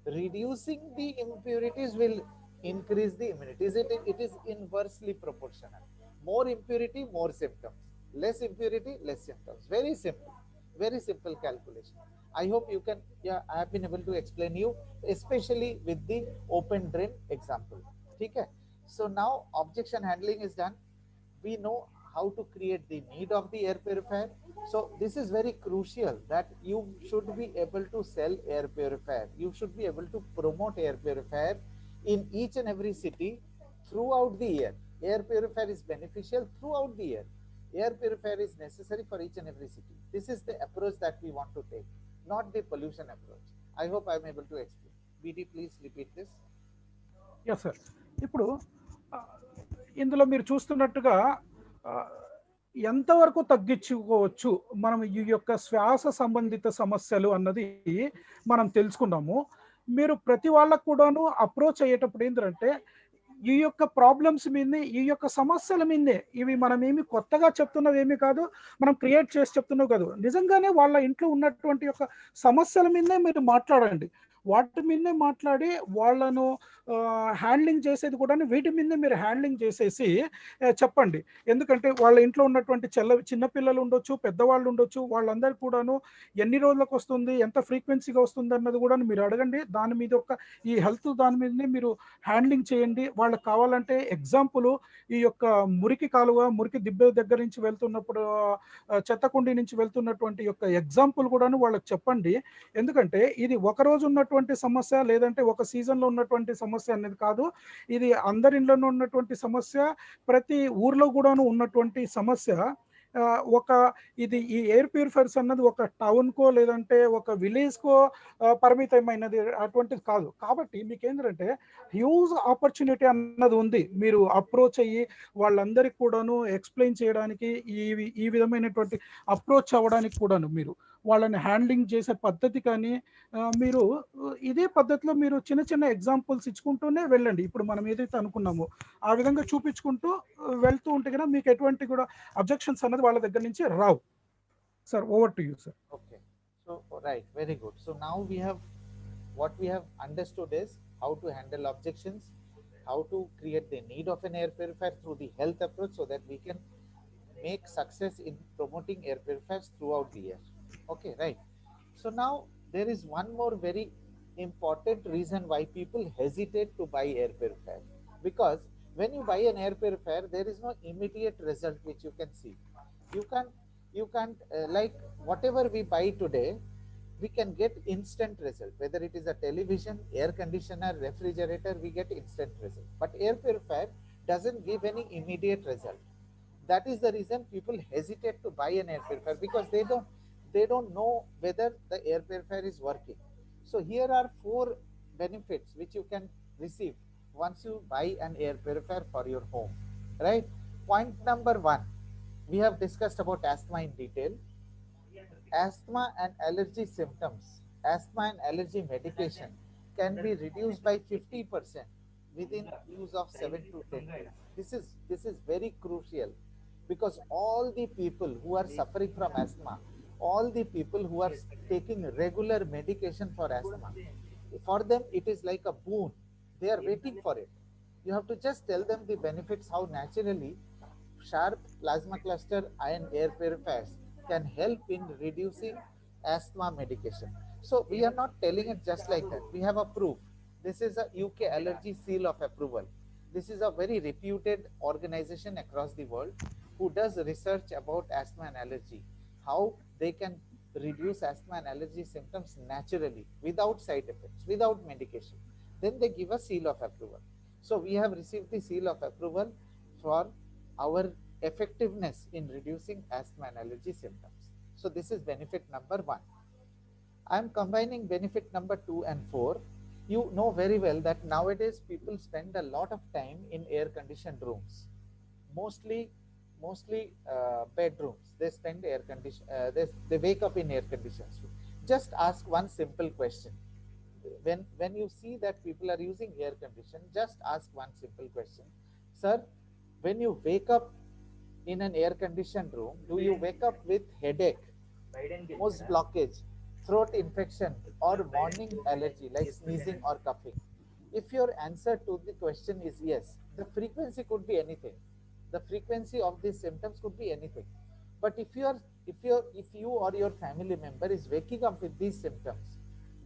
Reducing the impurities will increase the immunity. It is inversely proportional. More impurity, more symptoms. Less impurity, less symptoms. Very simple. Very simple calculation. I hope you can, yeah, I have been able to explain you, especially with the open drain example. Okay. So now objection handling is done. We know how to create the need of the air purifier. So this is very crucial, that you should be able to sell air purifier. You should be able to promote air purifier in each and every city throughout the year. Air purifier is beneficial throughout the year. Air purifier is necessary for each and every city. This is the approach that we want to take, not the pollution approach. I hope I am able to explain. BD, please repeat this. Yes sir. ఇప్పుడు ఆ, ఇందులో మీరు చూస్తున్నట్టుగా ఆ, ఎంతవరకు తగ్గించుకోవచ్చు మనం ఈ యొక్క శ్వాస సంబంధిత సమస్యలు అన్నది మనం తెలుసుకున్నాము. మీరు ప్రతి వాళ్ళకు కూడాను అప్రోచ్ అయ్యేటప్పుడు ఏంటంటే ఈ యొక్క ప్రాబ్లమ్స్ మీదనే, ఈ యొక్క సమస్యల మీదనే, ఇవి మనం ఏమి కొత్తగా చెప్తున్నవి ఏమి కాదు, మనం క్రియేట్ చేసి చెప్తున్నావు కాదు, నిజంగానే వాళ్ళ ఇంట్లో ఉన్నటువంటి యొక్క సమస్యల మీదనే మీరు మాట్లాడండి. వాటి మీదనే మాట్లాడి వాళ్ళను హ్యాండ్లింగ్ చేసేది కూడా వీటి మీదనే మీరు హ్యాండ్లింగ్ చేసేసి చెప్పండి. ఎందుకంటే వాళ్ళ ఇంట్లో ఉన్నటువంటి చిన్నపిల్లలు ఉండొచ్చు, పెద్దవాళ్ళు ఉండొచ్చు, వాళ్ళందరూ కూడాను ఎన్ని రోజులకు వస్తుంది, ఎంత ఫ్రీక్వెన్సీగా వస్తుంది అన్నది కూడా మీరు అడగండి. దాని మీద ఈ హెల్త్ దాని మీదనే మీరు హ్యాండ్లింగ్ చేయండి. వాళ్ళకి కావాలంటే ఎగ్జాంపుల్, ఈ యొక్క మురికి కాలువ, మురికి దిబ్బ దగ్గర నుంచి వెళ్తున్నప్పుడు చెత్తకుండి నుంచి వెళ్తున్నటువంటి యొక్క ఎగ్జాంపుల్ కూడాను వాళ్ళకి చెప్పండి. ఎందుకంటే ఇది ఒక రోజు ఉన్నటువంటి సమస్య, లేదంటే ఒక సీజన్లో ఉన్నటువంటి సమస్య అనేది కాదు. ఇది అందరి ఇంట్లోనూ ఉన్నటువంటి సమస్య, ప్రతి ఊర్లో కూడాను ఉన్నటువంటి సమస్య. ఒక ఇది ఈ ఎయిర్ ప్యూరిఫైర్స్ అన్నది ఒక టౌన్కో లేదంటే ఒక విలేజ్కో పరిమితమైనది అటువంటిది కాదు. కాబట్టి మీకు ఏంటంటే హ్యూజ్ ఆపర్చునిటీ అన్నది ఉంది. మీరు అప్రోచ్ అయ్యి వాళ్ళందరికీ కూడాను ఎక్స్ప్లెయిన్ చేయడానికి, ఈ విధమైనటువంటి అప్రోచ్ అవ్వడానికి కూడాను మీరు వాళ్ళని హ్యాండ్లింగ్ చేసే పద్ధతి కానీ మీరు ఇదే పద్ధతిలో మీరు చిన్న చిన్న ఎగ్జాంపుల్స్ ఇచ్చుకుంటూనే వెళ్ళండి. ఇప్పుడు మనం ఏదైతే అనుకున్నామో ఆ విధంగా చూపించుకుంటూ వెళ్తూ ఉంటే కదా మీకు ఎటువంటి కూడా అబ్జెక్షన్స్ అన్నది వాళ్ళ దగ్గర నుంచి రావు. Sir, over to you sir. Okay. So, right, very good. So now what we have understood is how to handle objections, how to create the need of an air purifier through the health approach, so that we can make success in promoting air purifiers throughout the year. Okay, right. So now there is one more very important reason why people hesitate to buy air purifier, because when you buy an air purifier, there is no immediate result which you can see. You can't like whatever we buy today, we can get instant result. Whether it is a television, air conditioner, refrigerator, we get instant result. But air purifier doesn't give any immediate result. That is the reason people hesitate to buy an air purifier, because they don't know whether the air purifier is working. So here are 4 benefits which you can receive once you buy an air purifier for your home. Right? Point number 1, we have discussed about asthma in detail. Asthma and allergy symptoms, asthma and allergy medication can be reduced by 50% within use of 7 to 10 days. This is very crucial, because all the people who are suffering from asthma, all the people who are taking regular medication for asthma, for them it is like a boon. They are waiting for it. You have to just tell them the benefits, how naturally Sharp plasma cluster ion air purifiers can help in reducing asthma medication. So we are not telling it just like that. We have a proof. This is a UK allergy seal of approval. This is a very reputed organization across the world who does research about asthma and allergy, how they can reduce asthma and allergy symptoms naturally without side effects, without medication. Then they give a seal of approval. So we have received the seal of approval for our effectiveness in reducing asthma and allergy symptoms. So this is benefit number 1. I am combining benefit number 2 and 4. You know very well that nowadays people spend a lot of time in air conditioned rooms, mostly bedrooms. They spend air condition. They wake up in air conditions. Just ask one simple question. When you see that people are using air condition, just ask one simple question, sir. When you wake up in an air conditioned room, do you wake up with headache, nose blockage, throat infection, or morning allergy like sneezing or coughing? If your answer to the question is yes, the frequency could be anything. The frequency of these symptoms could be anything. But if you or your family member is waking up with these symptoms,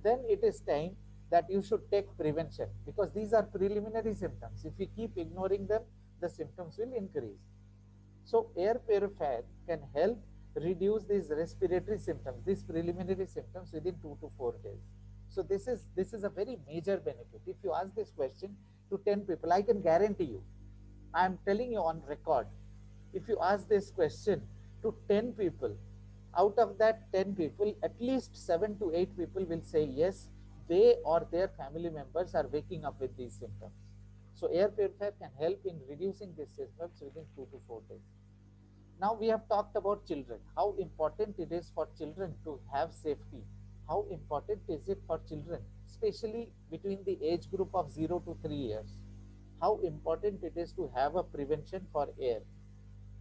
then it is time that you should take prevention, because these are preliminary symptoms. If you keep ignoring them, the symptoms will increase. So air purifier can help reduce these respiratory symptoms, these preliminary symptoms, within 2 to 4 days. So this is a very major benefit. If you ask this question to 10 people, I can guarantee you, I am telling you on record, if you ask this question to 10 people, out of that 10 people, at least 7 to 8 people will say yes, they or their family members are waking up with these symptoms. So air purifier can help in reducing these symptoms within 2 to 4 days. Now we have talked about children, how important it is for children to have safety. How important is it for children, especially between the age group of 0 to 3 years? How important it is to have a prevention for air.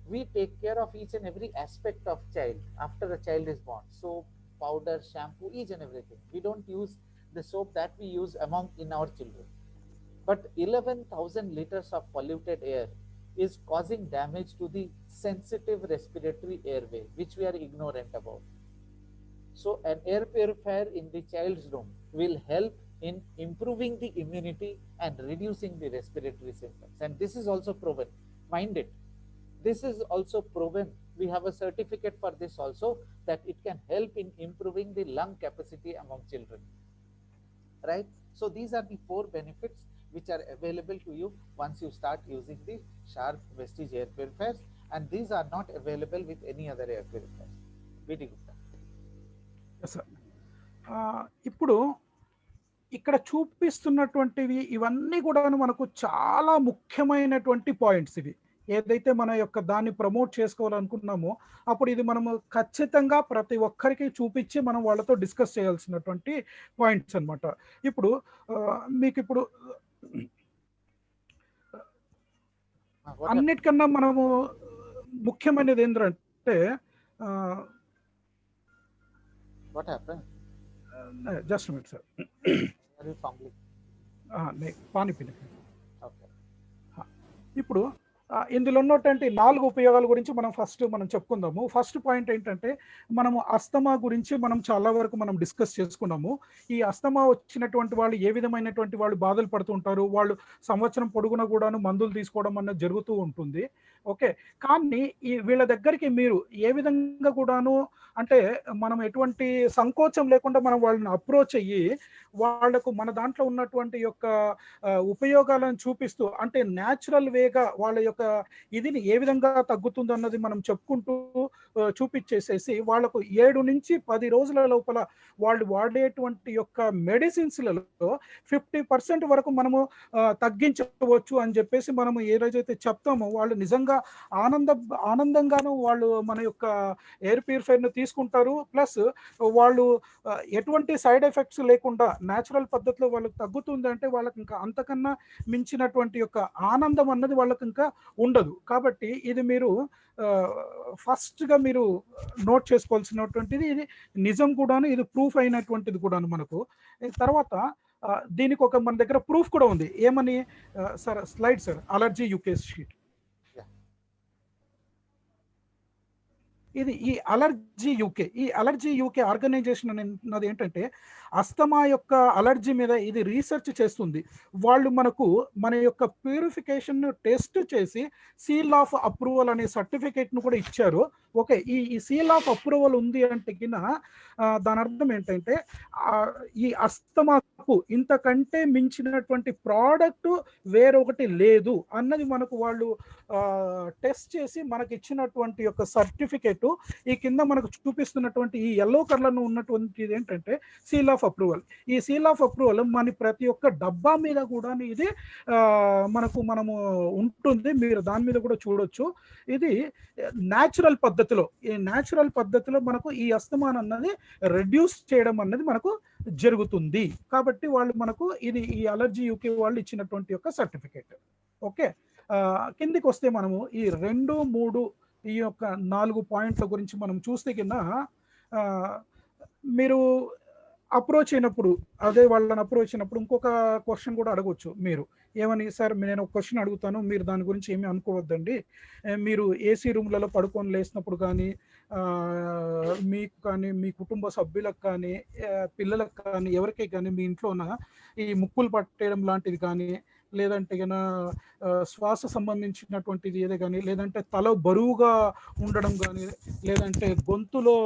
We take care of each and every aspect of child after a child is born. Soap, powder, shampoo, each and everything. We don't use the soap that we use in our children. But 11,000 liters of polluted air is causing damage to the sensitive respiratory airway, which we are ignorant about. So an air purifier in the child's room will help in improving the immunity and reducing the respiratory symptoms. And this is also proven. Mind it, this is also proven. We have a certificate for this also, that it can help in improving the lung capacity among children. Right? So these are the 4 benefits which are available to you once you start using the Sharp Vestige air purifiers, and these are not available with any other air purifiers. Vidi Gupta. Yes, sir. ఇప్పుడు ఇక్కడ చూపిస్తున్నటువంటివి ఇవన్నీ కూడా మనకు చాలా ముఖ్యమైనటువంటి points. ఇవి ఏదైతే మన యొక్క దాన్ని ప్రమోట్ చేసుకోవాలనుకుంటున్నామో అప్పుడు ఇది మనము ఖచ్చితంగా ప్రతి ఒక్కరికి చూపించి మనం వాళ్ళతో డిస్కస్ చేయాల్సినటువంటి పాయింట్స్ అన్నమాట. ఇప్పుడు మీకు ఇప్పుడు అన్నిటికన్నా మనము ముఖ్యమైనది ఏంటంటే What happened? Just a minute, sir. Are you fumbling? Pani పిని. Okay. ఇప్పుడు ఇందులో ఉన్నటువంటి 4 ఉపయోగాల గురించి మనం చెప్పుకుందాము. ఫస్ట్ పాయింట్ ఏంటంటే, మనము అస్తమా గురించి మనం చాలా వరకు మనం డిస్కస్ చేసుకున్నాము. ఈ అస్తమా వచ్చినటువంటి వాళ్ళు ఏ విధమైనటువంటి వాళ్ళు బాధలు పడుతుంటారు, వాళ్ళు సంవత్సరం పొడుగునా కూడాను మందులు తీసుకోవడం అన్నది జరుగుతూ ఉంటుంది. ఓకే, కానీ వీళ్ళ దగ్గరికి మీరు ఏ విధంగా కూడాను అంటే మనం ఎటువంటి సంకోచం లేకుండా మనం వాళ్ళని అప్రోచ్ అయ్యి వాళ్లకు మన దాంట్లో ఉన్నటువంటి యొక్క ఉపయోగాలను చూపిస్తూ, అంటే న్యాచురల్ వేగా వాళ్ళ యొక్క ఇదిని ఏ విధంగా తగ్గుతుంది అన్నది మనం చెప్పుకుంటూ చూపించేసేసి వాళ్ళకు 7 నుంచి 10 రోజుల లోపల వాళ్ళు వాడేటువంటి యొక్క మెడిసిన్స్లలో 50% వరకు మనము తగ్గించవచ్చు అని చెప్పేసి మనము ఏ రోజైతే చెప్తామో వాళ్ళు నిజంగా ఆనందంగాను వాళ్ళు మన యొక్క ఎయిర్ ప్యూరిఫైర్ను తీసుకుంటారు. ప్లస్ వాళ్ళు ఎటువంటి సైడ్ ఎఫెక్ట్స్ లేకుండా న్యాచురల్ పద్ధతిలో వాళ్ళకి తగ్గుతుంది అంటే వాళ్ళకి ఇంకా అంతకన్నా మించినటువంటి యొక్క ఆనందం అన్నది వాళ్ళకి ఇంకా ఉండదు. కాబట్టి ఇది మీరు ఫస్ట్గా మీరు నోట్ చేసుకోవాల్సినటువంటిది, ఇది నిజం కూడాను, ఇది ప్రూఫ్ అయినటువంటిది కూడాను మనకు. తర్వాత దీనికి ఒక మన దగ్గర ప్రూఫ్ కూడా ఉంది. ఏమని sir, slide sir, allergy UK sheet. ఇది ఈ అలర్జీ యూకే ఆర్గనైజేషన్ అన్నది ఏంటంటే అస్తమా యొక్క అలర్జీ మీద ఇది రీసెర్చ్ చేస్తుంది. వాళ్ళు మనకు మన యొక్క ప్యూరిఫికేషన్ టెస్ట్ చేసి సీల్ ఆఫ్ అప్రూవల్ అనే సర్టిఫికేట్ను కూడా ఇచ్చారు. ఓకే, ఈ సీల్ ఆఫ్ అప్రూవల్ ఉంది అంటే కింద దాని అర్థం ఏంటంటే ఈ అస్తమాకు ఇంతకంటే మించినటువంటి ప్రోడక్ట్ వేరొకటి లేదు అన్నది మనకు వాళ్ళు టెస్ట్ చేసి మనకి ఇచ్చినటువంటి యొక్క సర్టిఫికేట్ ఈ కింద మనకు చూపిస్తున్నటువంటి ఈ ఎల్లో కలర్ లో ఉన్నటువంటిది ఏంటంటే సీల్ ఆఫ్ అప్రూవల్. ఈ సీల్ ఆఫ్ అప్రూవల్ మన ప్రతి ఒక్క డబ్బా మీద కూడా ఇది మనము ఉంటుంది. మీరు దాని మీద కూడా చూడొచ్చు. ఇది న్యాచురల్ పద్ధతిలో, ఈ న్యాచురల్ పద్ధతిలో మనకు ఈ అస్తమాన్ అన్నది రెడ్యూస్ చేయడం అన్నది మనకు జరుగుతుంది. కాబట్టి వాళ్ళు మనకు ఇది ఈ అలర్జీ యూకే వాళ్ళు ఇచ్చినటువంటి యొక్క సర్టిఫికేట్. ఓకే, కిందికి వస్తే మనము ఈ 2, 3 ఈ యొక్క 4 పాయింట్ల గురించి మనం చూస్తే కింద మీరు అప్రోచ్ అయినప్పుడు, అదే వాళ్ళని అప్రోచ్ అయినప్పుడు ఇంకొక క్వశ్చన్ కూడా అడగవచ్చు మీరు. ఏమని, సార్ నేను ఒక క్వశ్చన్ అడుగుతాను, మీరు దాని గురించి ఏమీ అనుకోవద్దండి. మీరు ఏసీ రూమ్లలో పడుకొని లేసినప్పుడు కానీ మీకు కానీ మీ కుటుంబ సభ్యులకు కానీ పిల్లలకు కానీ ఎవరికీ కానీ మీ ఇంట్లోన ఈ ముక్కులు పట్టేయడం లాంటిది కానీ, లేదంటే కన్నా శ్వాస సంబంధించినటువంటిది ఏదే కానీ, లేదంటే తల బరువుగా ఉండడం కానీ, లేదంటే గొంతులో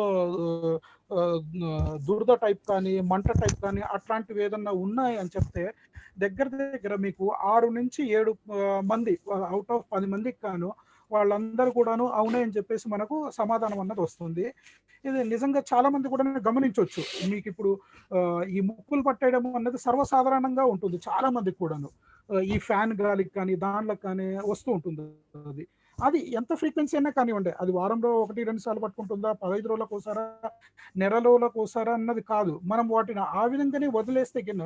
దురద టైప్ కానీ మంట టైప్ కానీ అట్లాంటివి ఏదన్నా ఉన్నాయి అని చెప్తే దగ్గర మీకు 6 నుంచి 7 మంది అవుట్ ఆఫ్ 10 మందికి కాను వాళ్ళందరూ కూడాను అవునే అని చెప్పేసి మనకు సమాధానం అన్నది వస్తుంది. ఇది నిజంగా చాలా మంది కూడా గమనించవచ్చు. మీకు ఇప్పుడు ఈ ముక్కులు పట్టేయడం అన్నది సర్వసాధారణంగా ఉంటుంది చాలా మందికి కూడాను. ఈ ఫ్యాన్ గాలికి కానీ దాంట్లోకి కానీ వస్తూ ఉంటుంది. అది ఎంత ఫ్రీక్వెన్సీ అయినా కానివ్వండి, అది వారంలో 1-2 సార్లు పట్టుకుంటుందా, 15 రోజులకు ఒకసారా, నెల రోజులకు ఒకసారా అన్నది కాదు. మనం వాటిని ఆ విధంగానే వదిలేస్తే కింద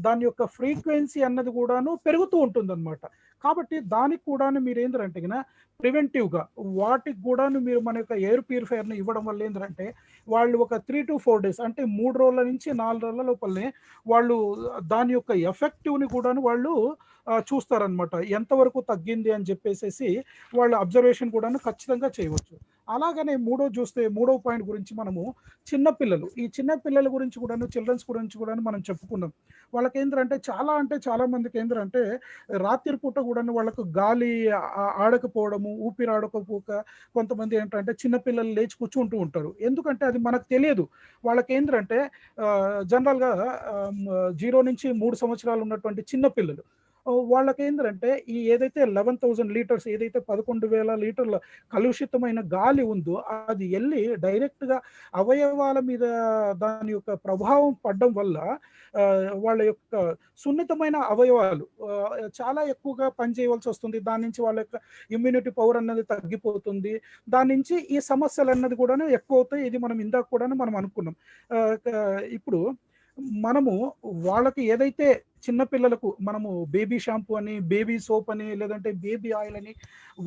దాని యొక్క ఫ్రీక్వెన్సీ అన్నది కూడాను పెరుగుతూ ఉంటుంది అనమాట. కాబట్టి దానికి కూడాను మీరు ఏంటంటే కింద ప్రివెంటివ్గా వాటికి కూడాను మీరు మన యొక్క ఎయిర్ ప్యూరిఫైయర్ని ఇవ్వడం వల్ల ఏంటంటే వాళ్ళు ఒక 3 to 4 days అంటే 3 రోజుల నుంచి 4 రోజుల లోపలనే వాళ్ళు దాని యొక్క ఎఫెక్టివ్ని కూడాను వాళ్ళు చూస్తారనమాట. ఎంతవరకు తగ్గింది అని చెప్పేసి వాళ్ళ అబ్జర్వేషన్ కూడాను ఖచ్చితంగా చేయవచ్చు. అలాగనే మూడో పాయింట్ గురించి మనము చిన్నపిల్లలు, ఈ చిన్నపిల్లల గురించి కూడాను చిల్డ్రన్స్ గురించి కూడాను మనం చెప్పుకున్నాం. వాళ్ళకి ఏంటంటే చాలా మందికి ఏంటంటే రాత్రిపూట కూడాను వాళ్ళకు గాలి ఆడకపోవడము, ఊపిరి ఆడకపోక కొంతమంది ఏంటంటే చిన్నపిల్లలు లేచి కూర్చుంటూ ఉంటారు. ఎందుకంటే అది మనకు తెలియదు. వాళ్ళకి ఏంటంటే జనరల్గా 0 నుంచి 3 సంవత్సరాలు ఉన్నటువంటి చిన్నపిల్లలు వాళ్ళకి ఏంటంటే ఈ ఏదైతే 11,000 లీటర్స్ ఏదైతే 11,000 లీటర్ల కలుషితమైన గాలి ఉందో అది వెళ్ళి డైరెక్ట్గా అవయవాల మీద దాని యొక్క ప్రభావం పడడం వల్ల వాళ్ళ యొక్క సున్నితమైన అవయవాలు చాలా ఎక్కువగా పనిచేయవలసి వస్తుంది. దాని నుంచి వాళ్ళ యొక్క ఇమ్యూనిటీ పవర్ అన్నది తగ్గిపోతుంది. దాని నుంచి ఈ సమస్యలు అన్నది కూడా ఎక్కువ అవుతాయి. ఇది మనం ఇందాక కూడా మనం అనుకున్నాం. ఇప్పుడు మనము వాళ్ళకి ఏదైతే చిన్నపిల్లలకు మనము బేబీ షాంపూ అని, బేబీ సోప్ అని, లేదంటే బేబీ ఆయిల్ అని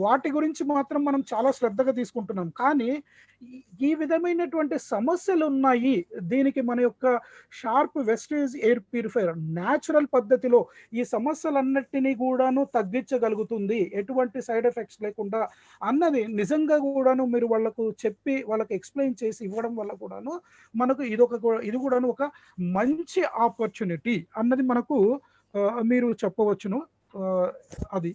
వాటి గురించి మాత్రం మనం చాలా శ్రద్ధగా తీసుకుంటున్నాం. కానీ ఈ విధమైనటువంటి సమస్యలు ఉన్నాయి. దీనికి మన యొక్క sharp Vestige air purifier natural పద్ధతిలో ఈ సమస్యలన్నిటినీ కూడాను తగ్గించగలుగుతుంది ఎటువంటి సైడ్ ఎఫెక్ట్స్ లేకుండా అన్నది నిజంగా కూడాను మీరు వాళ్ళకు చెప్పి వాళ్ళకి ఎక్స్ప్లెయిన్ చేసి ఇవ్వడం వల్ల కూడాను మనకు ఇది కూడాను ఒక మంచి ఆపర్చునిటీ అన్నది మనకు మీరు చెప్పవచ్చును. అది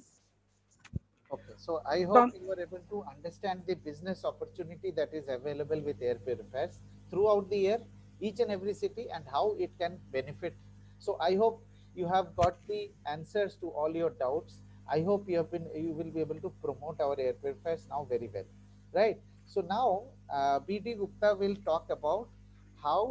Okay, so I hope you were able to understand the business opportunity that is available with air purifiers throughout the year, each and every city, and how it can benefit. So I hope you have got the answers to all your doubts. I hope you will be able to promote our air purifiers now very well, right? So now BD Gupta will talk about how